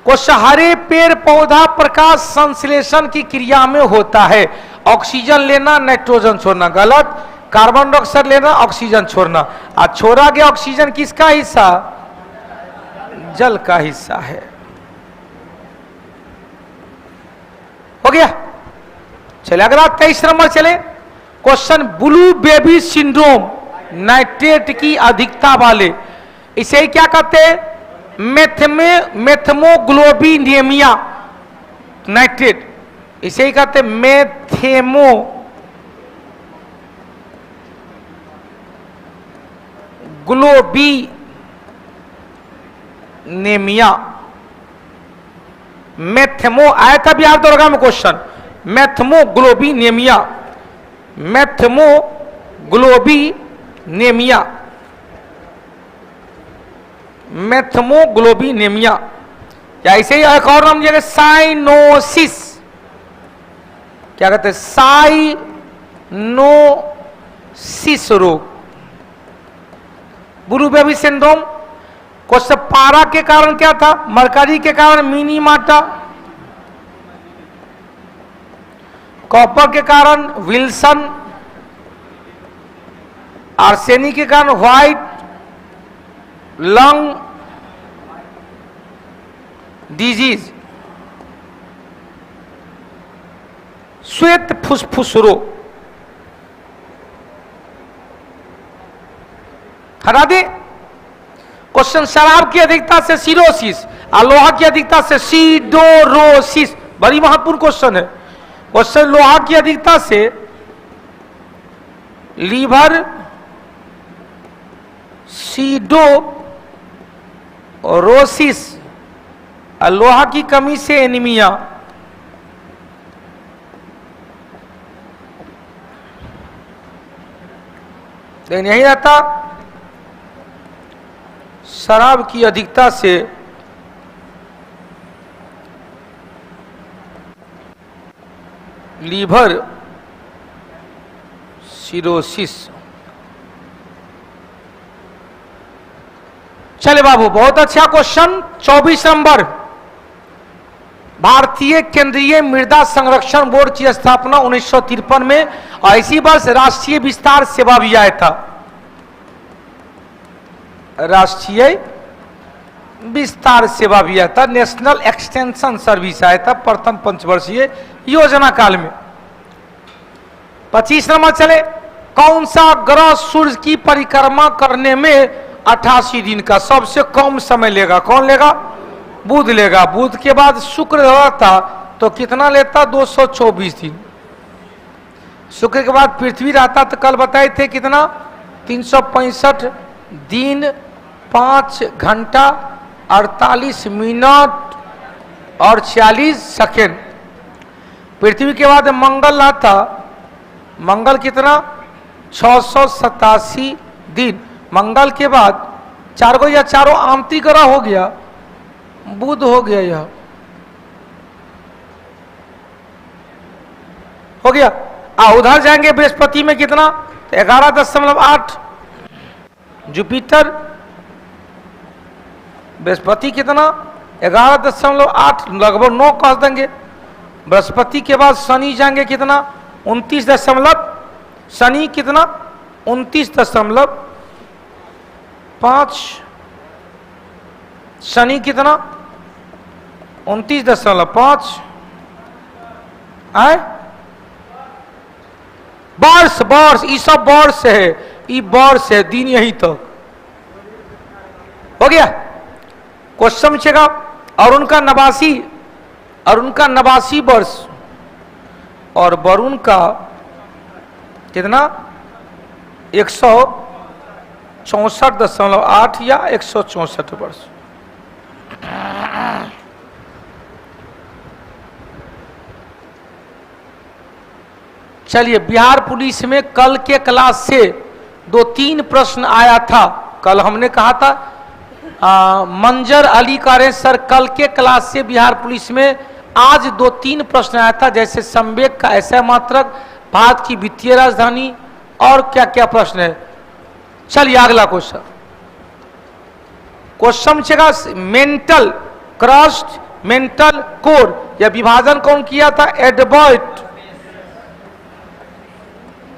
क्वेश्चन, हरे पेड़ पौधा प्रकाश संश्लेषण की क्रिया में होता है। ऑक्सीजन लेना, नाइट्रोजन छोड़ना, गलत। कार्बन डाइऑक्साइड लेना, ऑक्सीजन छोड़ना। आज छोड़ा गया ऑक्सीजन किसका हिस्सा? जल का हिस्सा है। हो गया। चले अगला 23 नंबर चले। Question, blue baby syndrome nitrate की अधिकता वाले, इसे क्या कहते हैं? मेथमोग्लोबिनेमिया नाइट्रेट, इसे ही कहते हैं मेथमोग्लोबिनेमिया। मेथमो आया था बिहार दरोगा में क्वेश्चन, मेथमोग्लोबिनेमिया, मेथमोग्लोबिनेमिया, मेथमोग्लोबिनेमिया। या ऐसे ही एक और नाम जगह साइनोसिस, क्या कहते हैं? साइनोसिस रोग, ब्लू बेबी सिंड्रोम। क्वेश्चन, पारा के कारण क्या था? मरकरी के कारण मिनीमाटा, कॉपर के कारण विल्सन, आर्सेनिक के कारण व्हाइट लंग डिजीज, श्वेत फुसफुस रोग। हटा दे। क्वेश्चन, शराब की अधिकता से सिरोसिस और लोहा की अधिकता से सीडोरोसिस, बड़ी महत्वपूर्ण क्वेश्चन है। क्वेश्चन, लोहा की अधिकता से लीवर सीडोरोसिस, और लोहा की कमी से एनीमिया। लेकिन यही रहता, शराब की अधिकता से लीवर सिरोसिस। चले बाबू, बहुत अच्छा क्वेश्चन। 24 नंबर, भारतीय केंद्रीय मृदा संरक्षण बोर्ड की स्थापना 1953 में, और इसी वर्ष राष्ट्रीय विस्तार सेवा भी आया था। राष्ट्रीय विस्तार सेवा भी आया था, नेशनल एक्सटेंशन सर्विस आया था प्रथम पंचवर्षीय योजना काल में। 25 नंबर चले। कौन सा ग्रह सूर्य की परिक्रमा करने में 88 दिन का सबसे कम समय लेगा? कौन लेगा? बुध लेगा। बुध के बाद शुक्र रहता तो कितना लेता? 224 दिन। शुक्र के बाद पृथ्वी रहता तो कल बताए थे कितना? 365 दिन 5 घंटा 48 मिनट और 46 सेकेंड। पृथ्वी के बाद मंगल आता, मंगल कितना? 687 दिन। मंगल के बाद चार गो या चारों आमती ग्रह हो गया, बुध हो गया, यह हो गया। उधर जाएंगे बृहस्पति में कितना? 11.8। जुपिटर बृहस्पति कितना 11.8 लगभग 9 कह देंगे। बृहस्पति के बाद शनि जाएंगे कितना 29 शनि कितना 29.5 शनि कितना 29.5 आए वर्ष वर्ष ये सब वर्ष है, ये वर्ष है दिन यही तक हो गया। क्वेश्चन पूछेगा अरुण का 89 वर्ष और वरुण का कितना 164.8 या 164 वर्ष। चलिए बिहार पुलिस में कल के क्लास से 2-3 प्रश्न आया था। कल हमने कहा था मंजर अली कह रहे सर कल के क्लास से बिहार पुलिस में आज 2-3 प्रश्न आया था, जैसे संवेग का ऐसा मात्रक, भारत की वित्तीय राजधानी और क्या क्या प्रश्न है। चलिए अगला क्वेश्चन पूछेगा मेंटल क्रस्ट मेंटल कोर यह विभाजन कौन किया था एडवर्ड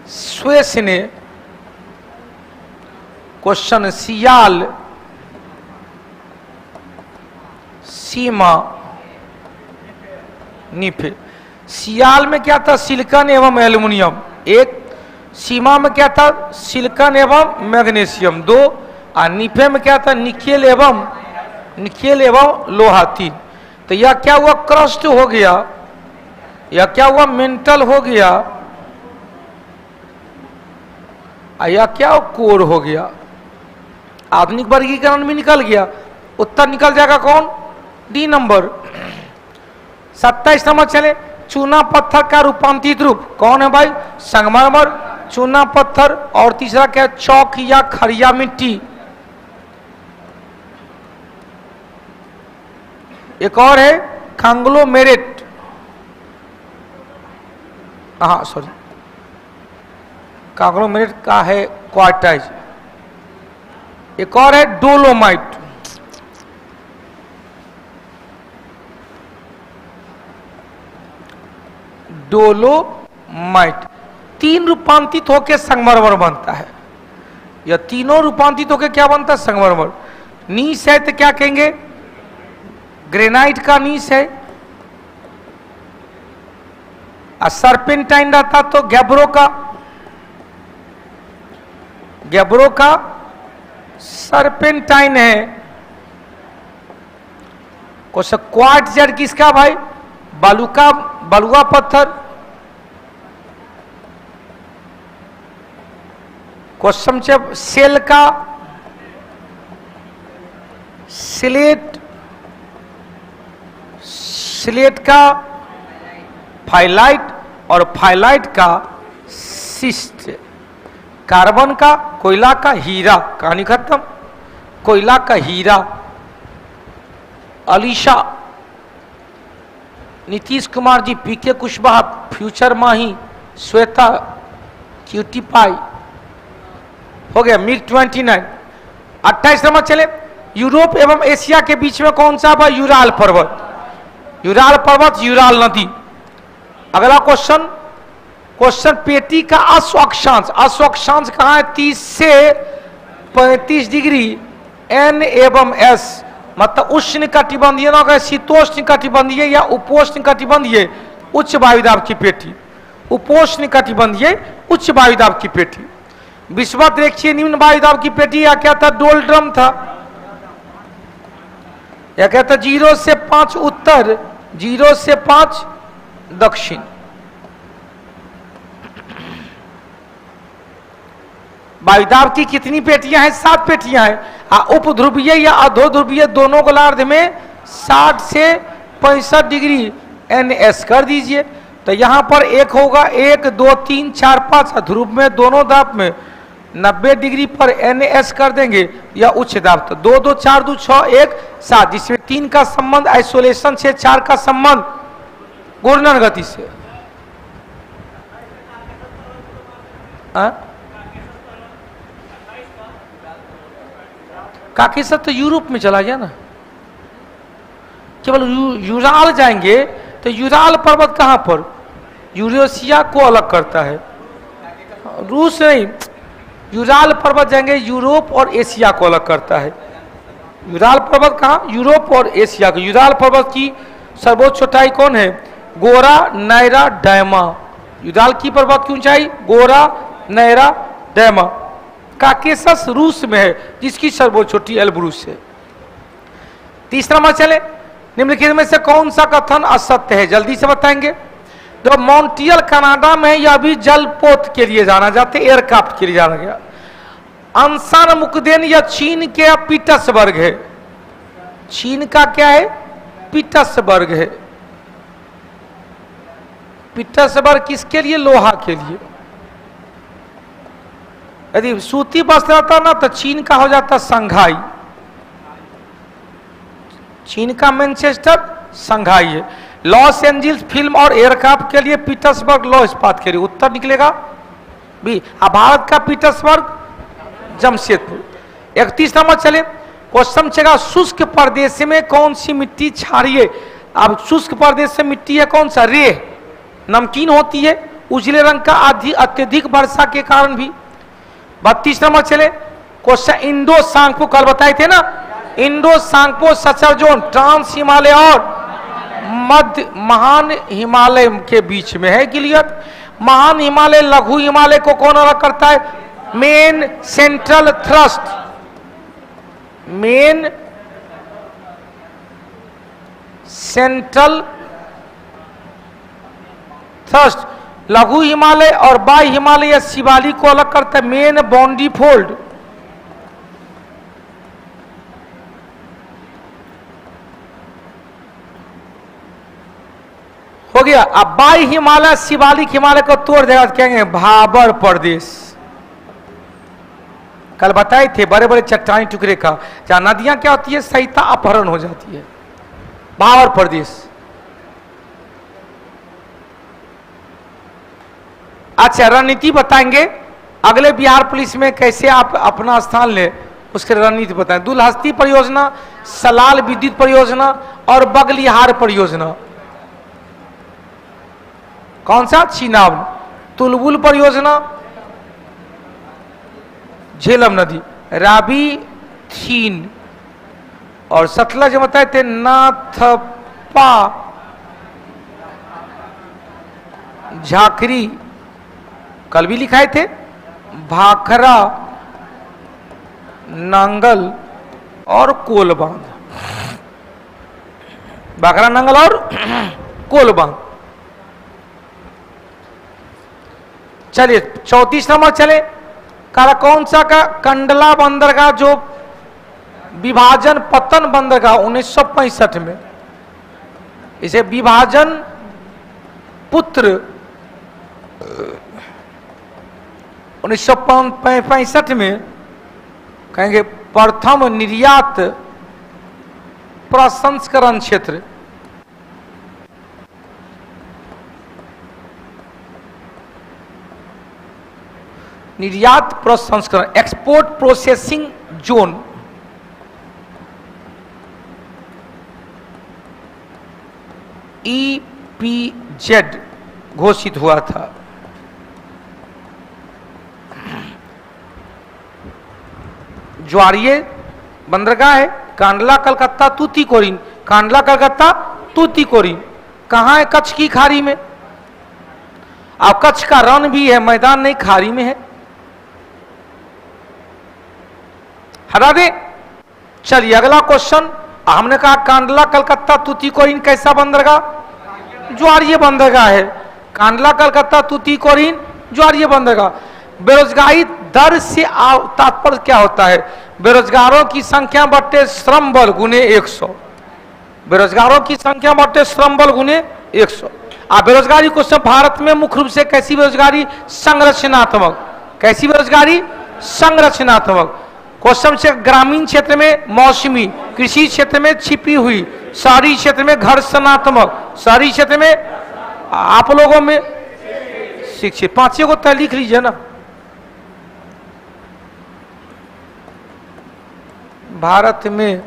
स्वेस ने। क्वेश्चन सियाल सीमा निफे। सियाल में क्या था सिलिकॉन एवं एल्युमिनियम, एक सीमा में क्या था सिलिकॉन एवं मैग्नीशियम 2 और निफे में क्या था निकेल एवं लोहा 3। तो यह क्या हुआ क्रस्ट हो गया, यह क्या हुआ मेंटल हो गया, या क्या कोर हो गया। आधुनिक वर्गीकरण भी निकल गया, उत्तर निकल जाएगा कौन डी नंबर। 27 नंबर चले चूना पत्थर का रूपांतरित रूप कौन है भाई संगमरमर, चूना पत्थर और तीसरा क्या चौक या खरिया मिट्टी। एक और है कांग्लोमेरेट, हाँ सॉरी कांग्लोमेरेट का है क्वार्टाइज। एक और है डोलोमाइट, डोलोमाइट 3 रूपांतरित होकर संगमरमर बनता है। यह तीनों रूपांतरित होकर क्या बनता है संगमरमर। नीस है तो क्या कहेंगे ग्रेनाइट का नीस है, और सर्पेंटाइन रहता तो गैब्रो का सर्पेंटाइन है। क्वार्ट्ज किसका भाई बलुआ पत्थर। क्वेश्चन सेल का स्लेट का फाइलाइट और फाइलाइट का सिस्ट। कार्बन का कोयला का हीरा, कहानी खत्म। कोयला का हीरा। अलीशा नीतीश कुमार जी, पीके कुशवाहा, फ्यूचर माही, श्वेता क्यूटी पाई हो गया मिग 29। 28 नंबर चले यूरोप एवं एशिया के बीच में कौन सा है यूराल पर्वत, यूराल नदी। अगला क्वेश्चन पेटी का अश्वक्षांश कहाँ है 30 से 35 डिग्री एन एवं एस, मतलब उष्ण कटिबंधीय ना कहे शीतोष्ण कटिबंधीय या उपोष्ण कटिबंधीय उच्च वायुदाब की पेटी। उपोष्ण कटिबंधीय उच्च वायुदाब की पेटी। विषुवत रेखीय निम्न वायुदाब की पेटी या क्या था डोलड्रम था, या क्या था 0 से 5 उत्तर 0 से 5 दक्षिण। वायुदाब की कितनी पेटियां हैं 7 पेटियां हैं। उपध्रुवीय या अधोध्रुवीय दोनों गोलार्ध में 60 से 65 डिग्री NS कर दीजिए। तो यहां पर एक होगा 1 2 3 4 5, ध्रुव में दोनों दाब में 90 डिग्री पर NS कर देंगे या उच्च दाब। तो 2 2 4 2 6 1 7, जिसमें 3 का संबंध आइसोलेशन से, 4 का संबंध घूर्णन गति से। काकेशस तो यूरोप में चला गया ना। केवल यूराल जाएंगे तो यूराल पर्वत कहाँ पर, यूरेशिया को अलग करता है, रूस नहीं, यूराल पर्वत जाएंगे यूरोप और एशिया को अलग करता है। यूराल पर्वत कहाँ, यूरोप और एशिया को। यूराल पर्वत की सर्वोच्च ऊंचाई कौन है, गोरा नैरा डैमा। यूराल की पर्वत की ऊंचाई गोरा नैरा डैमा। काकेशस रूस में है जिसकी सर्वोच्च चोटी एल्ब्रूस है। तीसरा नंबर चले, निम्नलिखित में से कौन सा कथन असत्य है, जल्दी से बताएंगे। तो मॉन्ट्रियल कनाडा में यह भी जलपोत के लिए जाना जाते, एयरक्राफ्ट के लिए जाना गया। अनसान मुकदेन या चीन के पीटर्सबर्ग है, चीन का क्या है, पीटर्सबर्ग है। पीटर्सबर्ग किसके लिए, लोहा के लिए। यदि सूती वस्त्र रहता ना तो चीन का हो जाता संघाई, चीन का मैनचेस्टर संघाई है। लॉस एंजल्स फिल्म और एयरक्राफ्ट के लिए पीटर्सबर्ग लौह इस्पात के लिए, उत्तर निकलेगा बी। भारत का पीटर्सबर्ग जमशेदपुर। 31 नंबर चले, क्वेश्चन चलेगा शुष्क प्रदेश में कौन सी मिट्टी क्षारीय। अब शुष्क प्रदेश से मिट्टी है कौन सा, रेह, नमकीन होती है, उजले रंग का, अत्यधिक वर्षा के कारण भी। 32 नंबर चले, क्वेश्चन इंडो सांगपो, कल बताए थे ना, Indo Tsangpo suture zone trans Himalaya और मध्य महान हिमालय के बीच में है गिलियत। महान हिमालय लघु हिमालय को कौन अलग करता है, main central thrust, main central thrust लघु हिमालय और बाई हिमालय या शिवालिक को अलग करता है मेन बाउंड्री फोल्ड। हो गया। अब बाई हिमालय शिवालिक हिमालय को तोड़ देगा तो कहेंगे भाबर प्रदेश। कल बताए थे बड़े बड़े चट्टानी टुकड़े का, जहां नदियां क्या होती है, सहिता अपहरण हो जाती है, भाबर प्रदेश। अच्छा, रणनीति बताएंगे अगले बिहार पुलिस में कैसे आप अपना स्थान ले, उसके रणनीति बताएं। दुलहस्ती परियोजना, सलाल विद्युत परियोजना और बगलिहार परियोजना। कौन सा, चीनाब। तुलबुल परियोजना, झेलम नदी, रावी चीन और सतलज बताए थे नाथपा झाकरी, कल भी लिखाए थे, भाखरा नांगल और कोलबांध, भाखरा नांगल और कोलबांध। चलिए 34 नंबर चले, कारा कौन सा का, कंडला बंदरगाह जो विभाजन पतन बंदरगाह 1965 में, इसे विभाजन पुत्र 1965 में कहेंगे प्रथम निर्यात प्रसंस्करण क्षेत्र। निर्यात प्रसंस्करण, एक्सपोर्ट प्रोसेसिंग जोन। EPZ घोषित हुआ था। ज्वारीय बंदरगाह है, कांडला कलकत्ता तूतीकोरिन, कांडला कलकत्ता तूतीकोरिन कहाँ है, कच्छ की खाड़ी में। अब कच्छ का रण भी है, मैदान नहीं, खाड़ी में है। हटा दे। चलिए अगला क्वेश्चन, हमने कहा कांडला कलकत्ता तूतीकोरिन कैसा बंदरगाह, ज्वारीय बंदरगाह है। कांडला कलकत्ता तूतीकोरिन ज्वारीय बंदरगाह। बेरोजगारी दर से तात्पर्य क्या होता है, बेरोजगारों की संख्या बट्टे श्रम बल गुने 100, बेरोजगारों की संख्या बट्टे श्रम बल गुने 100। बेरोजगारी क्वेश्चन, भारत में मुख्य रूप से कैसी बेरोजगारी, संरचनात्मक, कैसी बेरोजगारी, संरचनात्मक। क्वेश्चन से ग्रामीण क्षेत्र में मौसमी, कृषि क्षेत्र में छिपी हुई, शहरी क्षेत्र में घर्षणात्मक, शहरी क्षेत्र में आप लोगों में शिक्षित। पांचों को तय लिख लीजिए ना। भारत में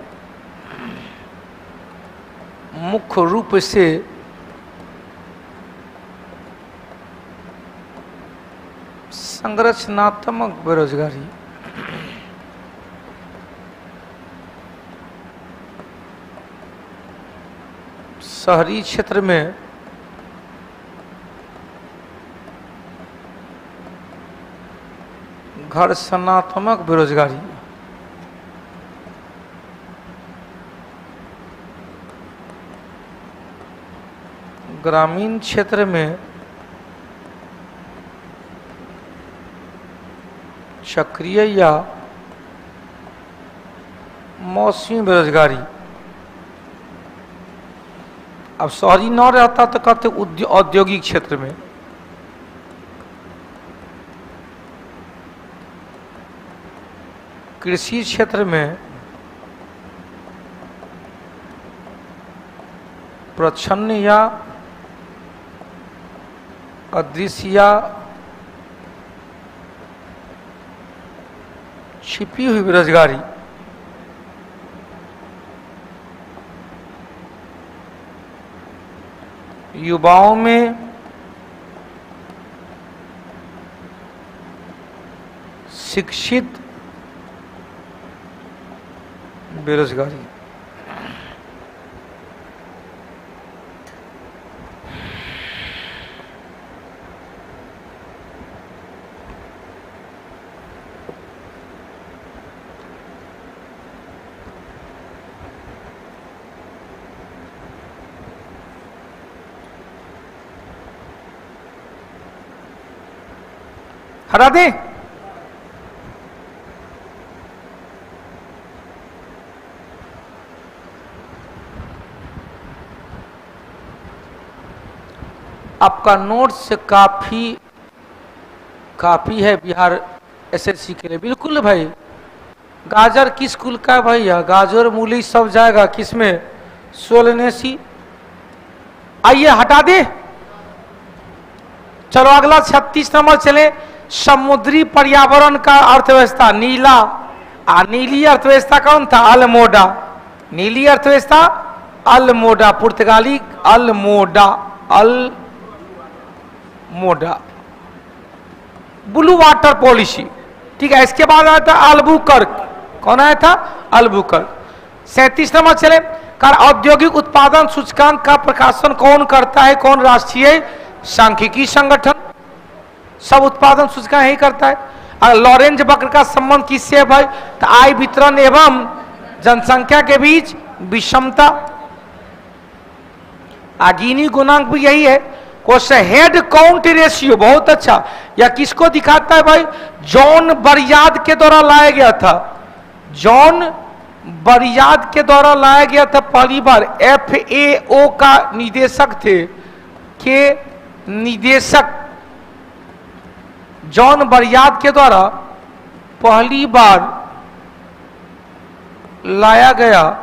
मुख्य रूप से संरचनात्मक बेरोजगारी। शहरी क्षेत्र में घर्षणात्मक बेरोजगारी, ग्रामीण क्षेत्र में चक्रीय या मौसमी बेरोजगारी। अब शहरी न रहता तो कहते औद्योगिक क्षेत्र में। कृषि क्षेत्र में प्रच्छन्न या अदृश्य या छिपी हुई बेरोजगारी। युवाओं में शिक्षित बेरोजगारी। हटा दे। आपका नोट्स काफी है बिहार एसएससी के लिए। बिल्कुल भाई। गाजर किस कुल का है भैया? गाजर मूली सब जाएगा किसमें? सोलनेसी। आइए हटा दे। चलो अगला 36 नंबर चले। समुद्री पर्यावरण का अर्थव्यवस्था नीला। नीली अर्थव्यवस्था कौन था? अल्मोडा। नीली अर्थव्यवस्था अल्मोडा, पुर्तगाली Almora. Almora blue water policy. ठीक है। इसके बाद आया था अल्बुकर्क। कौन आया था? अल्बुकर्क। 37 नंबर चले। कार औद्योगिक उत्पादन सूचकांक का प्रकाशन कौन करता है? कौन? राष्ट्रीय सांख्यिकी संगठन। सब उत्पादन सूचकांक यही करता है। लॉरेंज वक्र का संबंध किससे है भाई? तो आय वितरण एवं जनसंख्या के बीच विषमता। गिनी गुणांक भी यही है। क्वेश्चन हेड काउंट रेशियो बहुत अच्छा। यह किसको दिखाता है भाई? जॉन बरियाद के द्वारा लाया गया था। जॉन बरियाद के द्वारा लाया गया था पहली बार। FAO का निदेशक थे। के निदेशक जॉन बरियाद के द्वारा पहली बार लाया गया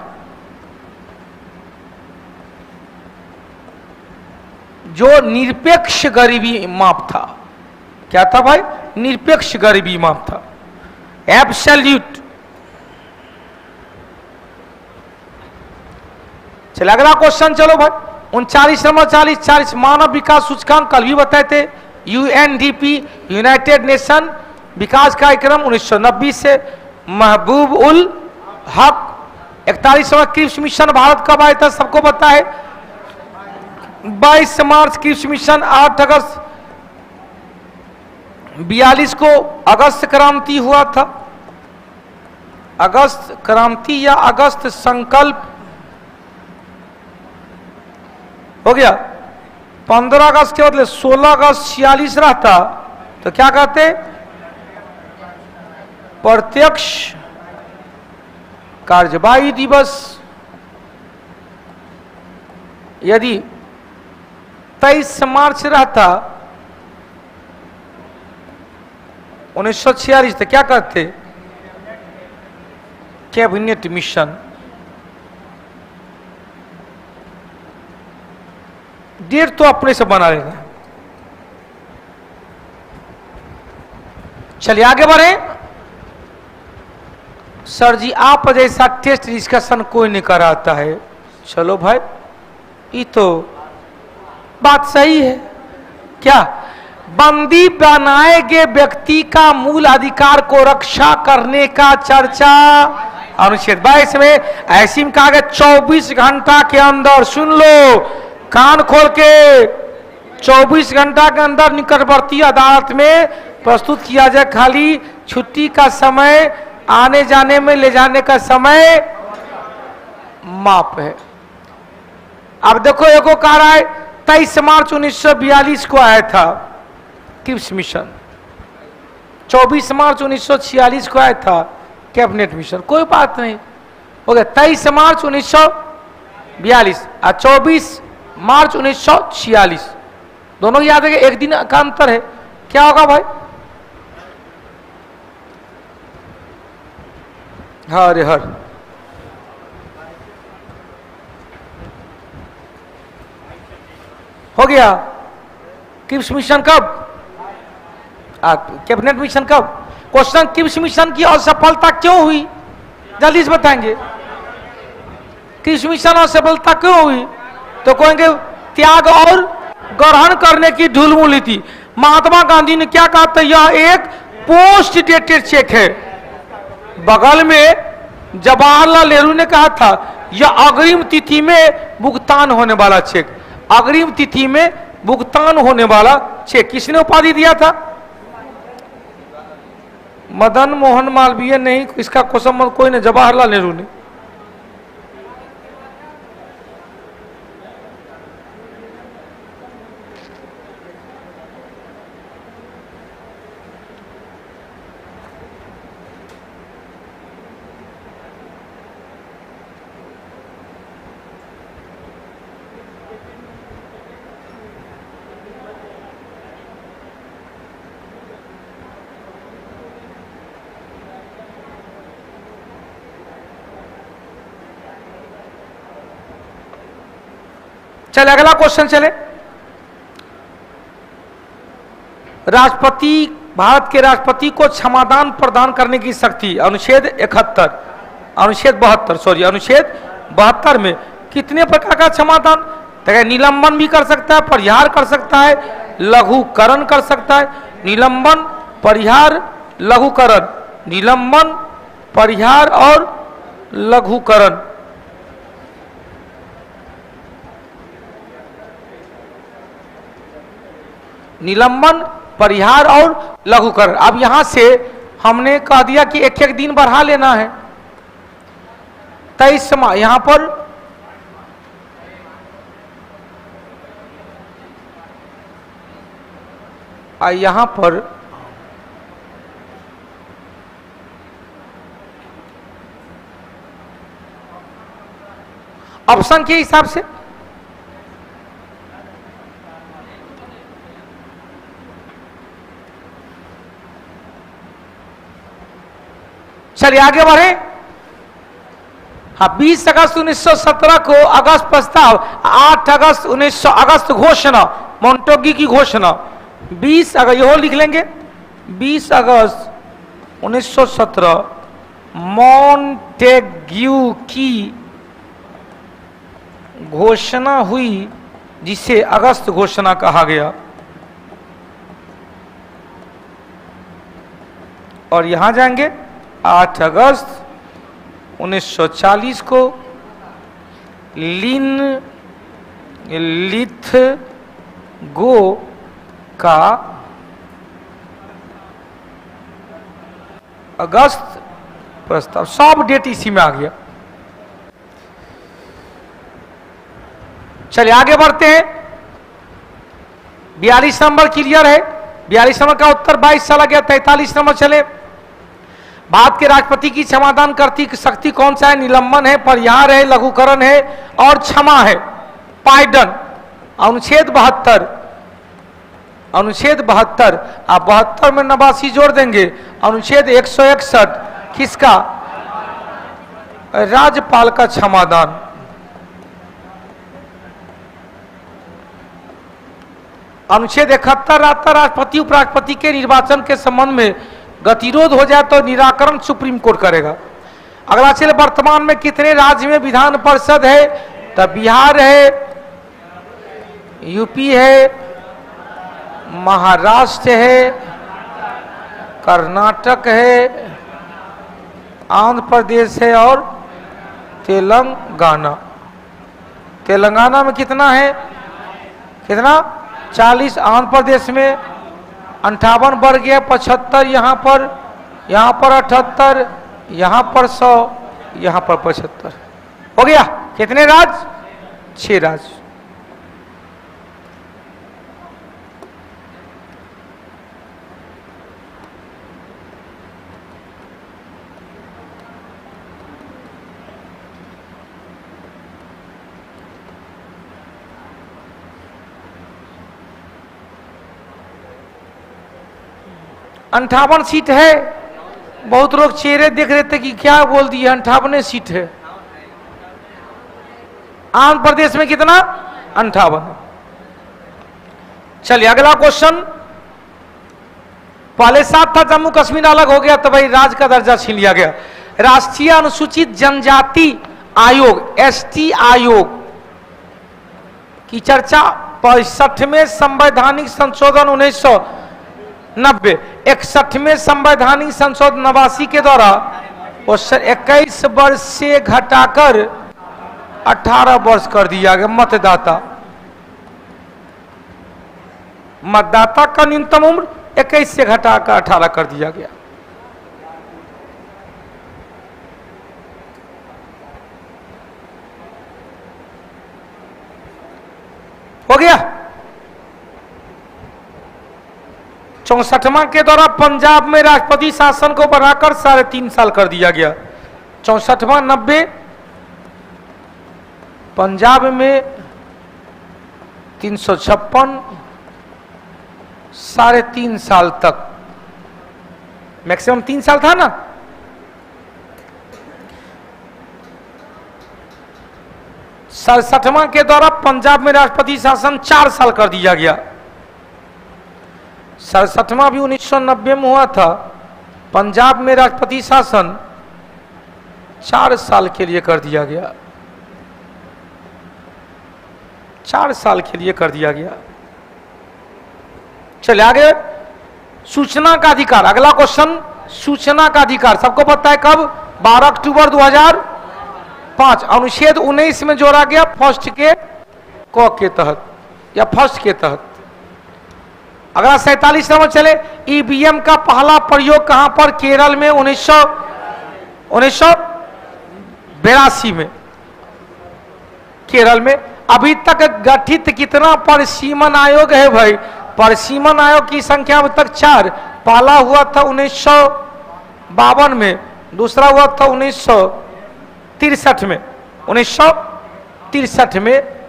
जो निरपेक्ष गरीबी माप था। क्या था भाई? निरपेक्ष गरीबी माप था। एब्सोल्यूट। चलो अगला क्वेश्चन। चलो भाई 39 नंबर 40 मानव विकास सूचकांक कल भी बताए थे। UNDP यूनाइटेड नेशन विकास कार्यक्रम 1990 से। महबूब ul Haq 41 number Cripps mission Bharat कब आया था? सबको पता है 22 मार्च। क्रिप्स मिशन 8 अगस्त 42 को अगस्त क्रांति हुआ था। अगस्त क्रांति या अगस्त संकल्प हो गया। 15 अगस्त के बदले 16 अगस्त 46 रहता तो क्या कहते? प्रत्यक्ष कार्यवाही दिवस। यदि 23 मार्च रहता 1946 तो क्या कहते? Cabinet mission. डेट तो अपने से बना लेना। चलिए आगे बढ़े। सर जी आप जैसा टेस्ट डिस्कशन कोई नहीं कराता है। चलो भाई ये तो बात सही है। क्या बंदी बनाए गए व्यक्ति का मूल अधिकार को रक्षा करने का चर्चा अनुच्छेद 22 में ऐसी में कहा गया 24 घंटा के अंदर, सुन लो कान खोल के, 24 घंटा के अंदर निकटवर्ती अदालत में प्रस्तुत किया जाए। खाली छुट्टी का समय, आने जाने में ले जाने का समय माप है। अब देखो एको कह रहा है 23 मार्च 1942 को आया था क्रिप्स मिशन, 24 मार्च 1946 को आया था कैबिनेट मिशन, कोई बात नहीं, हो गया 23 मार्च 1942 और 24 मार्च 1946, दोनों याद है कि एक दिन का अंतर है। क्या होगा भाई? हरे हर हो गया। क्रिप्स मिशन कब? कैबिनेट मिशन कब? क्वेश्चन, क्रिप्स मिशन की असफलता क्यों हुई? जल्दी से बताएंगे। क्रिप्स मिशन असफलता क्यों हुई? तो कहेंगे त्याग और ग्रहण करने की ढुलमुली थी। महात्मा गांधी ने क्या कहा था? यह एक पोस्ट डेटेड चेक है। बगल में जवाहरलाल नेहरू ने कहा था यह अग्रिम तिथि में भुगतान होने वाला चेक, अग्रिम तिथि में भुगतान होने वाला चेक। किसने उपाधि दिया था? मदन मोहन मालवीय नहीं, इसका क्वेश्चन कोई नहीं, जवाहरलाल नेहरू ने। चले अगला क्वेश्चन चले। राष्ट्रपति, भारत के राष्ट्रपति को क्षमादान प्रदान करने की शक्ति अनुच्छेद 71, अनुच्छेद 72, सॉरी अनुच्छेद 72 में कितने प्रकार का क्षमादान? निलंबन भी कर सकता है, परिहार कर सकता है, लघुकरण कर सकता है। निलंबन, परिहार, लघुकरण, निलंबन, परिहार और लघुकरण। निलंबन, परिहार और लघुकरण। अब यहां से हमने कह दिया कि एक एक दिन बढ़ा लेना है। 23 यहां पर यहां पर ऑप्शन के हिसाब से चलिए आगे बढ़े। हाँ, 20 अगस्त 1917 को अगस्त प्रस्ताव, 8 अगस्त 1900 अगस्त घोषणा, मोंटेग्यू की घोषणा। 20 अगस्त यहो लिख लेंगे, 20 अगस्त 1917 मोंटेग्यू की घोषणा हुई, जिसे अगस्त घोषणा कहा गया। और यहां जाएंगे 8 अगस्त 1940 को लिथगो का अगस्त प्रस्ताव। सब डेट इसी में आ गया। चलिए आगे बढ़ते हैं। 42 नंबर क्लियर है। 42 नंबर का उत्तर 22 साल गया। 43 नंबर चले। भारत के राष्ट्रपति की क्षमादान करती शक्ति कौन सा है? निलंबन है, परिहार है, लघुकरण है और क्षमा है, पाइडन। अनुच्छेद 72, अनुच्छेद 72, आप 72 में 89 जोड़ देंगे। अनुच्छेद 161 किसका? राज्यपाल का क्षमादान। अनुच्छेद 71 राष्ट्रपति उपराष्ट्रपति के निर्वाचन के संबंध में गतिरोध हो जाए तो निराकरण सुप्रीम कोर्ट करेगा। अगला चले, वर्तमान में कितने राज्य में विधान परिषद है? तो बिहार है, यूपी है, महाराष्ट्र है, कर्नाटक है, आंध्र प्रदेश है और तेलंगाना। तेलंगाना में कितना है? कितना? 40। आंध्र प्रदेश में 58 बढ़ गया, 75 यहाँ पर 78, यहाँ पर 100, यहाँ पर 75 हो गया। कितने राज्य? 6 राज्य। अंठावन सीट है। बहुत लोग चेहरे देख रहे थे कि क्या बोल दिए, 58 सीट है। आंध्र प्रदेश में कितना? 58। चलिए अगला क्वेश्चन। पहले साथ था, जम्मू कश्मीर अलग हो गया तो भाई राज्य का दर्जा छीन लिया गया। राष्ट्रीय अनुसूचित जनजाति आयोग एसटी आयोग की चर्चा 65वें संवैधानिक संशोधन 1990, 61वें संवैधानिक संशोधन 89 के द्वारा 21 वर्ष से घटाकर 18 वर्ष कर दिया गया। मतदाता का न्यूनतम उम्र 21 से घटाकर 18 कर दिया गया। हो गया। 64वां के द्वारा पंजाब में राष्ट्रपति शासन को बढ़ाकर 3.5 साल कर दिया गया। 64वां 90, पंजाब में 356, 3.5 साल तक, मैक्सिमम 3 साल था ना। सड़सठवां के द्वारा पंजाब में राष्ट्रपति शासन 4 साल कर दिया गया। 67वां भी 1990 में हुआ था। पंजाब में राष्ट्रपति शासन 4 साल के लिए कर दिया गया। 4 साल के लिए कर दिया गया। चलिए आगे। सूचना का अधिकार, अगला क्वेश्चन। सूचना का अधिकार सबको पता है कब? 12 अक्टूबर 2005 अनुच्छेद 19 में जोड़ा गया, फर्स्ट के क के तहत या फर्स्ट के तहत। अगला 47 नंबर चले। ईवीएम का पहला प्रयोग कहां पर? केरल में 1982 में केरल में। अभी तक गठित कितना परिसीमन आयोग है भाई? परिसीमन आयोग की संख्या अब तक 4। पहला हुआ था 1952 में, दूसरा हुआ था 1963 में, 1963 में,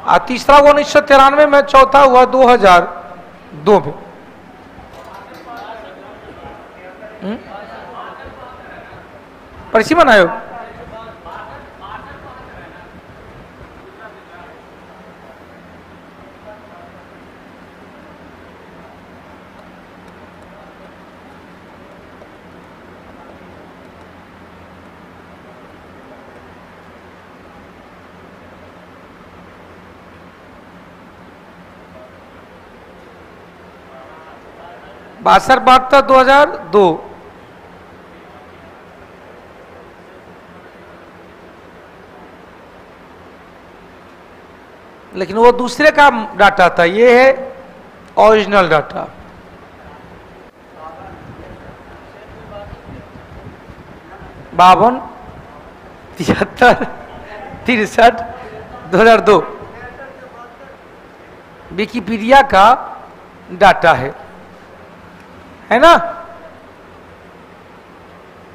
और तीसरा हुआ 1993 में, चौथा हुआ 2002 में। परिसीमन आयोग बासर 72 2002। लेकिन वो दूसरे का डाटा था, ये है ओरिजिनल डाटा। बावन 73 63 2002 विकिपीडिया का डाटा है ना।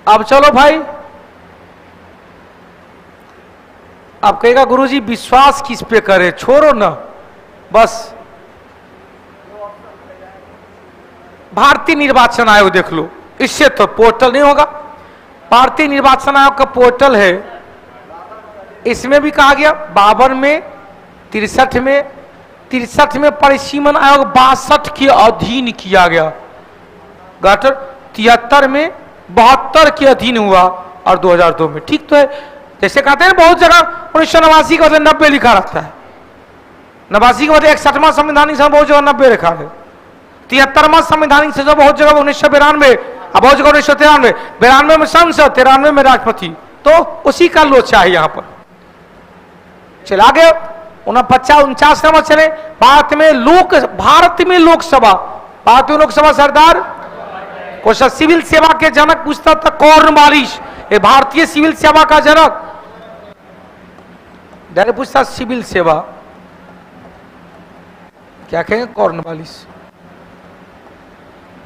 अब चलो भाई, अब कहेगा गुरुजी विश्वास किस पे करे, छोड़ो ना बस। भारतीय निर्वाचन आयोग देख लो, इससे तो पोर्टल नहीं होगा। भारतीय निर्वाचन आयोग का पोर्टल है, इसमें भी कहा गया 52 में, 63 में परिसीमन आयोग 62 के अधीन किया गया। 73 में 72 के अधीन हुआ और 2002 में। ठीक तो है, जैसे कहते हैं बहुत जगह 1989 का 90 लिखा रहता है, 89 के बाद 61वां संवैधानिक सभा बहुत जगह 90 रखा है। 73वां संवैधानिक सभा बहुत जगह 1992, अब बहुत जगह 1993, 92 में संसद, 93 में राष्ट्रपति, तो उसी का लोचा है यहाँ पर। चला गए 49 नंबर चले। भारत में लोकसभा, भारत में लोकसभा सरदार क्वेश्चन सिविल सेवा के जनक पूछता था कॉर्नवालिस, ये भारतीय सिविल सेवा का जनक। डायरेक्ट पूछता सिविल सेवा क्या कहेंगे, कॉर्नवालिस।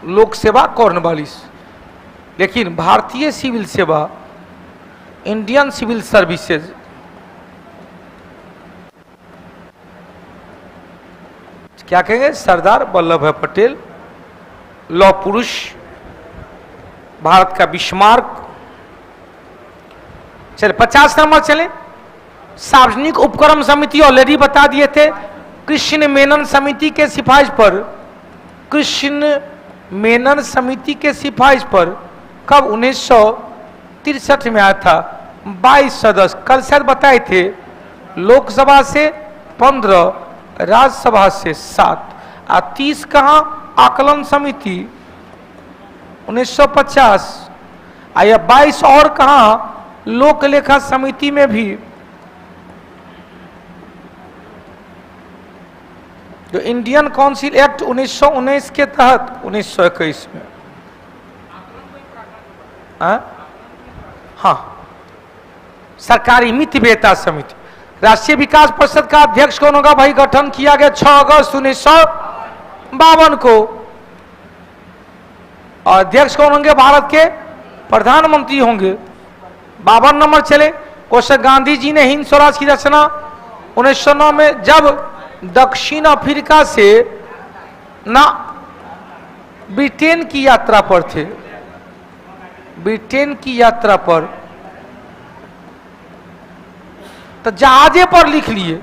लोक सेवा कॉर्नवालिस, लेकिन भारतीय सिविल सेवा इंडियन सिविल सर्विसेज क्या कहेंगे, सरदार वल्लभ भाई पटेल। लौह पुरुष, भारत का बिस्मार्क। चले 50 नंबर चले। सार्वजनिक उपक्रम समिति ऑलरेडी बता दिए थे, कृष्ण मेनन समिति के सिफारिश पर, कृष्ण मेनन समिति के सिफारिश पर कब 1963 में आया था। 22 सदस्य, कल शायद बताए थे, लोकसभा से 15, राज्यसभा से 7 और 30 कहां आकलन समिति 1950 आया, 22 और कहां लोक लेखा समिति में भी। जो इंडियन काउंसिल एक्ट 1919 के तहत 1921 में, हाँ, सरकारी मित्र वेता समिति। राष्ट्रीय विकास परिषद का अध्यक्ष कौन होगा भाई, गठन किया गया 6 अगस्त 1952 को। और अध्यक्ष कौन होंगे, भारत के प्रधानमंत्री होंगे। 52 नंबर चले। क्वेश्चन, गांधी जी ने हिंद स्वराज की रचना 1909 में जब दक्षिण अफ्रीका से ना ब्रिटेन की यात्रा पर थे, ब्रिटेन की यात्रा पर, तो जहाजे पर लिख लिए।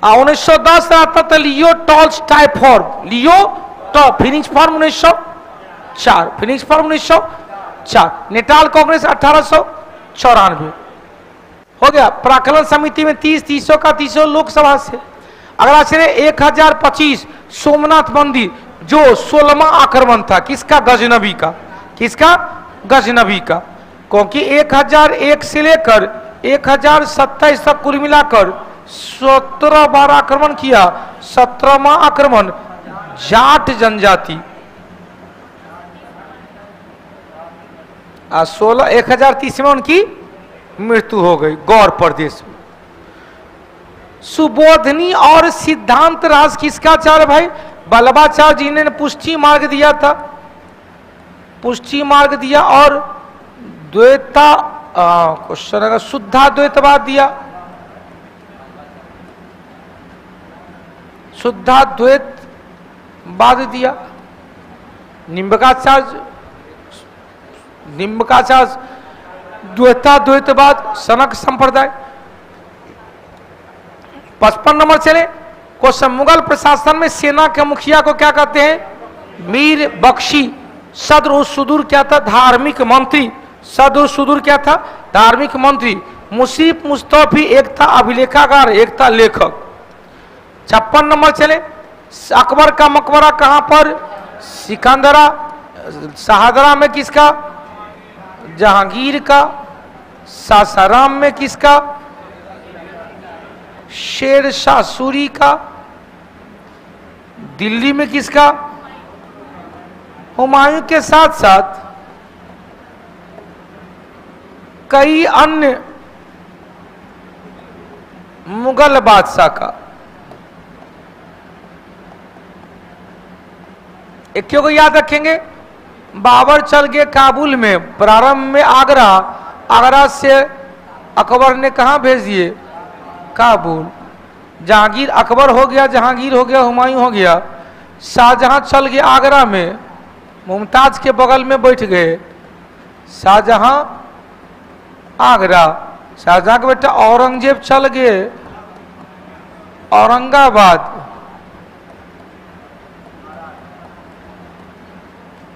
और 1910 आता था Leo Tolstoy, Leo Phoenix Farm 1904, Phoenix Farm 1904। Natal Congress 1894 हो गया। प्राकलन समिति में 30 का 30 लोकसभा से। अगला चले 1025 सोमनाथ मंदिर, जो 16वां आक्रमण था किसका, गजनबी का। किसका, गजनबी का। क्योंकि 1001 से लेकर 1027 तक कुल मिलाकर 17 बार आक्रमण किया। 17वां आक्रमण जाट जनजाति, 1030 में उनकी मृत्यु हो गई गौर प्रदेश में। सुबोधनी और सिद्धांत राज किसका चार भाई, वल्लभाचार्य जी ने पुष्टि मार्ग दिया था, पुष्टि मार्ग दिया। और द्वैता क्वेश्चन शुद्धाद्वैतवाद दिया, शुद्धाद्वैतवाद दिया। निम्बकाचार्य द्वैताद्वैतवाद, सनक संप्रदाय। 55 नंबर चले। क्वेश्चन, मुगल प्रशासन में सेना के मुखिया को क्या कहते हैं, मीर बख्शी। सदर सुदूर क्या था, धार्मिक मंत्री। सदर सुदूर क्या था, धार्मिक मंत्री। मुशीफ मुस्तफी एक था अभिलेखागार, एक था लेखक। 56 नंबर चले। अकबर का मकबरा कहां पर, सिकंदरा शाहदरा में किसका, जहांगीर का। सासाराम में किसका, शेर शाह सूरी का। दिल्ली में किसका, हुमायूं के साथ साथ कई अन्य मुगल बादशाह का। एक क्यों को याद रखेंगे, बाबर चल गए काबुल में, प्रारंभ में आगरा, आगरा से अकबर ने कहां भेज दिए, काबुल। जहांगीर, अकबर हो गया, जहांगीर हो गया, हुमायूं हो गया। शाहजहां चल गए आगरा में, मुमताज के बगल में बैठ गए। शाहजहां आगरा, शाहजहां का बेटा औरंगजेब चल गए औरंगाबाद।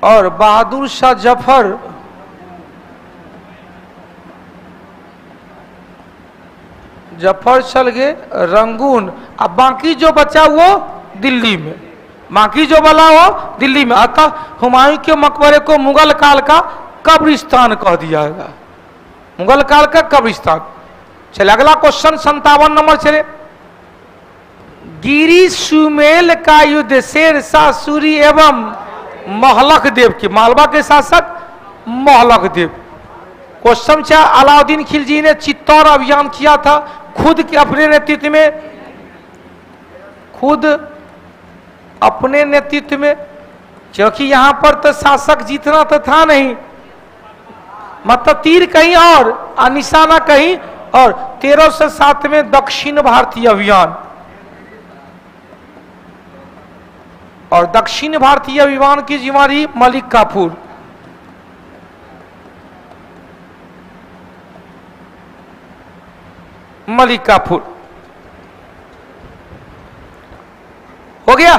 और बहादुर शाह जफर जफर चल गए रंगून, अब बाकी जो बचा वो दिल्ली में, बाकी जो बला वो दिल्ली में। अतः हुमायूं के मकबरे को मुगल काल का कब्रिस्तान कह दिया गया, मुगल काल का कब्रिस्तान। चले अगला क्वेश्चन 57 नंबर चले। गिरी सुमेल का युद्ध शेरशाह सूरी एवं महलक देव की, मालवा के शासक महलक देव। क्वेश्चन क्या, अलाउद्दीन खिलजी ने चित्तौड़ अभियान किया था खुद के अपने नेतृत्व में, खुद अपने नेतृत्व में, क्योंकि यहां पर तो शासक जीतना तो था नहीं, मतलब तीर कहीं और निशाना कहीं और। 1307 में दक्षिण भारतीय अभियान, और दक्षिण भारतीय अभियान की जिम्मेदारी मलिक काफूर। मलिक काफूर हो गया।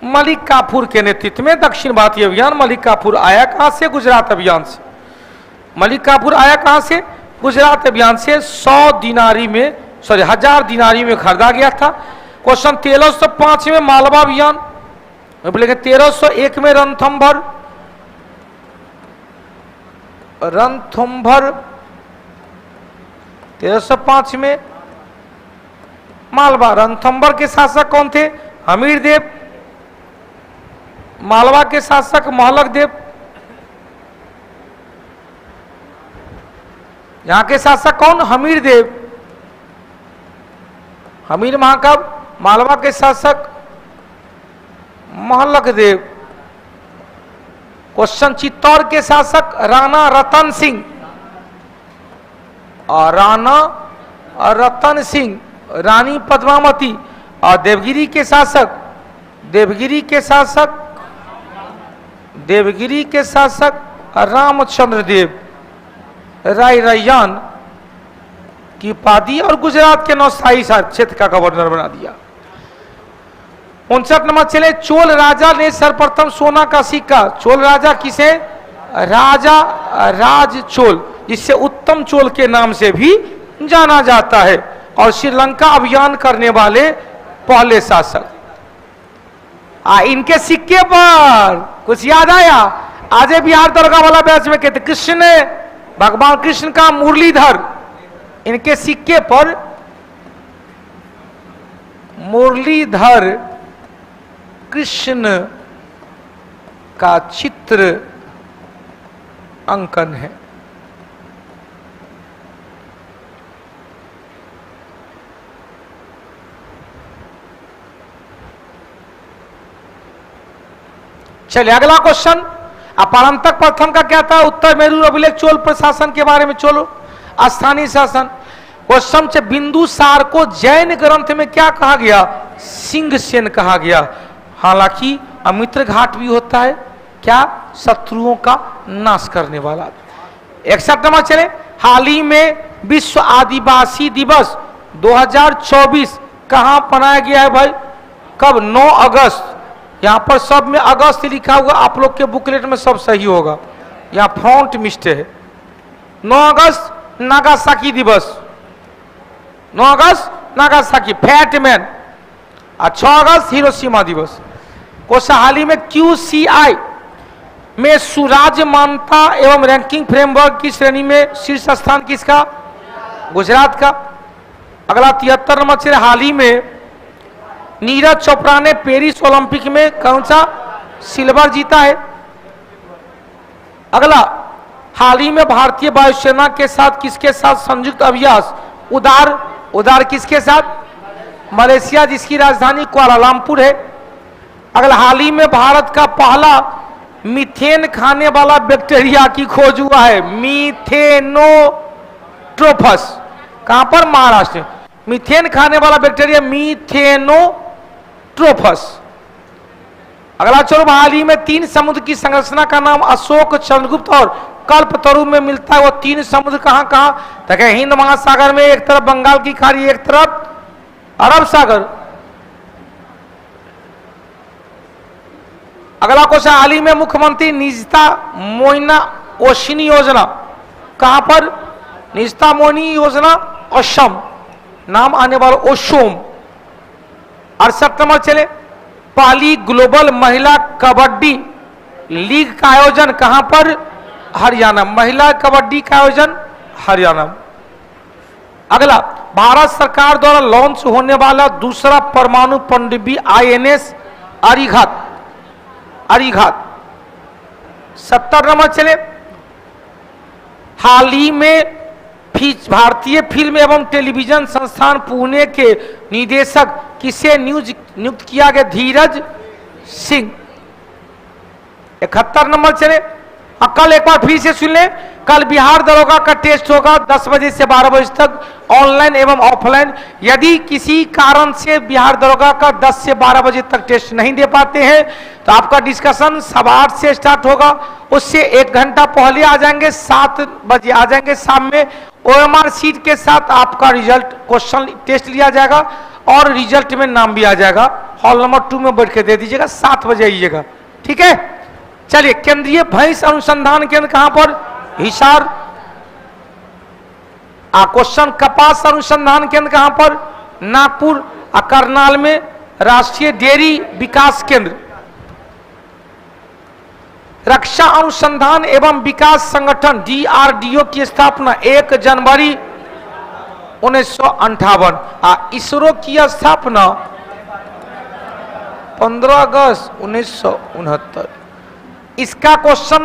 मलिक काफूर के नेतृत्व में दक्षिण भारतीय अभियान। मलिक काफूर आया कहां से? गुजरात अभियान से। मलिक काफूर आया कहां से? गुजरात अभियान से। 100 दिनारी में, सॉरी 1000 दिनारी में खरीदा गया था। क्वेश्चन 1305 में मालवा अभियान, 1301 में रणथंभौर, रणथंभौर 1305 में मालवा। रणथंभौर के शासक कौन थे? हमीर देव। मालवा के शासक महलक देव। यहां के शासक कौन? हमीर देव। हमीर महाकब। मालवा के शासक महलक देव। क्वेश्चन चित्तौड़ के शासक राणा रतन सिंह, और राणा रतन सिंह, रानी पद्मावती। और देवगिरी के शासक, देवगिरी के शासक, देवगिरी के शासक रामचंद्र देव। राय रैयान की उपाधि और गुजरात के नौशाही क्षेत्र का गवर्नर बना दिया। 59 नंबर चले। चोल राजा ने सर्वप्रथम सोना का सिक्का, चोल राजा किसे? राजा राज चोल, जिससे उत्तम चोल के नाम से भी जाना जाता है, और श्रीलंका अभियान करने वाले पहले शासक। इनके सिक्के पर कुछ याद आया? आज बिहार दरगाह वाला बैच में कहते कृष्ण, भगवान कृष्ण का मुरलीधर, इनके सिक्के पर मुरलीधर कृष्ण का चित्र अंकन है। चलिए अगला क्वेश्चन। अपरांतक प्रथम का क्या था? उत्तर मेरू अभिलेख चोल प्रशासन के बारे में, चोलो स्थानीय शासन। क्वेश्चन से बिंदुसार को जैन ग्रंथ में क्या कहा गया? सिंह सेन कहा गया। हालांकि अमित्र घाट भी होता है क्या? शत्रुओं का नाश करने वाला। 61 नंबर चले। हाल ही में विश्व आदिवासी दिवस 2024 कहां मनाया गया है भाई? कब? 9 अगस्त। यहां पर सब में अगस्त लिखा हुआ, आप लोग के बुकलेट में सब सही होगा, यहां फॉन्ट मिस्टेक है। 9 अगस्त नागासाकी दिवस, 9 अगस्त नागासाकी फैटमैन, और 6 अगस्त हिरोशिमा दिवस। क्वेश्चन हाल ही में QCI में सुराज मान्यता एवं रैंकिंग फ्रेमवर्क की श्रेणी में शीर्ष स्थान किसका? गुजरात का। अगला 73 नंबर से। हाल ही में नीरज चोपड़ा ने पेरिस ओलंपिक में कौन सा सिल्वर जीता है? अगला, हाल ही में भारतीय वायुसेना के साथ किसके साथ संयुक्त अभ्यास? उदार। उदार किसके साथ? मलेशिया, जिसकी राजधानी कुआलालंपुर है। अगला, हाल ही में भारत का पहला मीथेन खाने वाला बैक्टीरिया की खोज हुआ है, मीथेनोट्रोपस। कहां पर? महाराष्ट्र। मीथेन खाने वाला बैक्टीरिया मीथेनोट्रोपस। अगला चलो, हाल ही में 3 समुद्र की संरचना का नाम अशोक, चंद्रगुप्त और कल्पतरु में मिलता है। वो 3 समुद्र कहां कहां? देखिए, हिंद महासागर में, एक तरफ बंगाल की खाड़ी, एक तरफ अरब सागर। अगला क्वेश्चन, हाल ही में मुख्यमंत्री निजता मोइना ओशिनी योजना कहां पर? निस्तामोनी योजना असम, नाम आने वाला ओशोम। 68 नंबर चले, पहली ग्लोबल महिला कबड्डी लीग का आयोजन कहां पर? हरियाणा। महिला कबड्डी का आयोजन हरियाणा। अगला, भारत सरकार द्वारा लॉन्च होने वाला दूसरा परमाणु पनडुब्बी INS अरिघात। 70 नंबर चले, हाल ही में भारतीय फिल्म एवं टेलीविजन संस्थान पुणे के निदेशक किसे नियुक्त किया गया? धीरज सिंह। 71 नंबर चले, कल एक बार फिर से सुन ले, कल बिहार दरोगा का टेस्ट होगा 10 बजे से 12 बजे तक, ऑनलाइन एवं ऑफलाइन। यदि किसी कारण से बिहार दरोगा का 10 से 12 बजे तक टेस्ट नहीं दे पाते हैं तो आपका डिस्कशन 8:15 से स्टार्ट होगा, उससे 1 घंटा पहले आ जाएंगे, 7 बजे आ जाएंगे शाम में। OMR सीट के साथ आपका रिजल्ट क्वेश्चन टेस्ट लिया जाएगा और रिजल्ट में नाम भी आ जाएगा। हॉल नंबर 2 में बैठ के दे दीजिएगा, 7 बजे आइएगा, ठीक है। चलिए, केंद्रीय भैंस अनुसंधान केंद्र कहां पर? हिसार। क्वेश्चन, कपास अनुसंधान केंद्र कहां पर? नागपुर। करनाल में राष्ट्रीय डेयरी विकास केंद्र। रक्षा अनुसंधान एवं विकास संगठन DRDO की स्थापना 1 जनवरी 1958। इसरो की स्थापना 15 अगस्त 1969। इसका क्वेश्चन,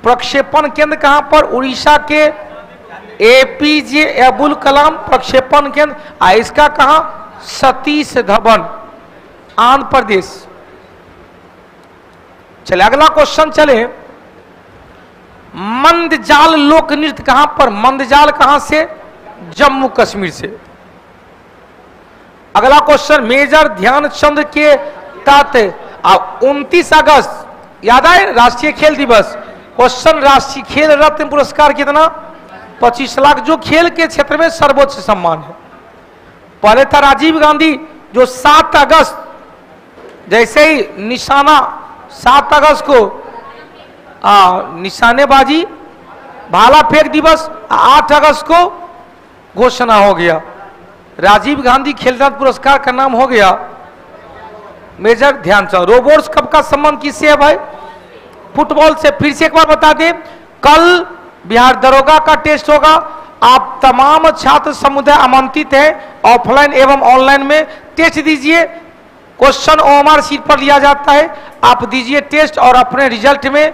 प्रक्षेपण केंद्र कहां पर? उड़ीसा के APJ अब्दुल कलाम प्रक्षेपण केंद्र। इसका कहां? सतीश धवन, आंध्र प्रदेश। चले, अगला क्वेश्चन चले, मंदजाल लोक नृत्य कहां पर? मंदजाल कहां से? जम्मू कश्मीर से। अगला क्वेश्चन, मेजर ध्यानचंद के तहत 29 अगस्त याद आए राष्ट्रीय खेल दिवस। क्वेश्चन, राष्ट्रीय खेल रत्न पुरस्कार कितना? 25 लाख, जो खेल के क्षेत्र में सर्वोच्च सम्मान है। पहले था राजीव गांधी, जो 7 अगस्त जैसे ही निशाना 7 अगस्त को निशानेबाजी भाला फेंक दिवस, 8 अगस्त को घोषणा हो गया। राजीव गांधी खेल रत्न पुरस्कार का नाम हो गया मेजर ध्यानचंद। रोबोट्स कप का संबंध किससे है भाई? फुटबॉल से। फिर से एक बार बता दें, कल बिहार दरोगा का टेस्ट होगा। आप तमाम छात्र समुदाय आमंत्रित हैं, ऑफलाइन एवं ऑनलाइन में टेस्ट दीजिए। क्वेश्चन OMR सीट पर लिया जाता है, आप दीजिए टेस्ट और अपने रिजल्ट में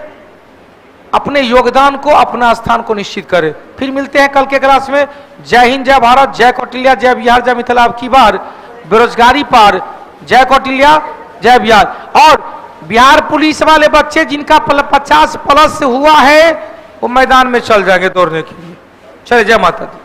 अपने योगदान को, अपना स्थान को निश्चित करें। फिर मिलते हैं कल के क्लास में। जय हिंद, जय भारत, जय कौटिल्य, जय बिहार, जय मिथिला। अब की बार बेरोजगारी पर जय कौटिल्य, जय बिहार। और बिहार पुलिस वाले बच्चे जिनका 50+ हुआ है वो मैदान में चल जाएंगे दौड़ने के लिए। चले, जय माता दी।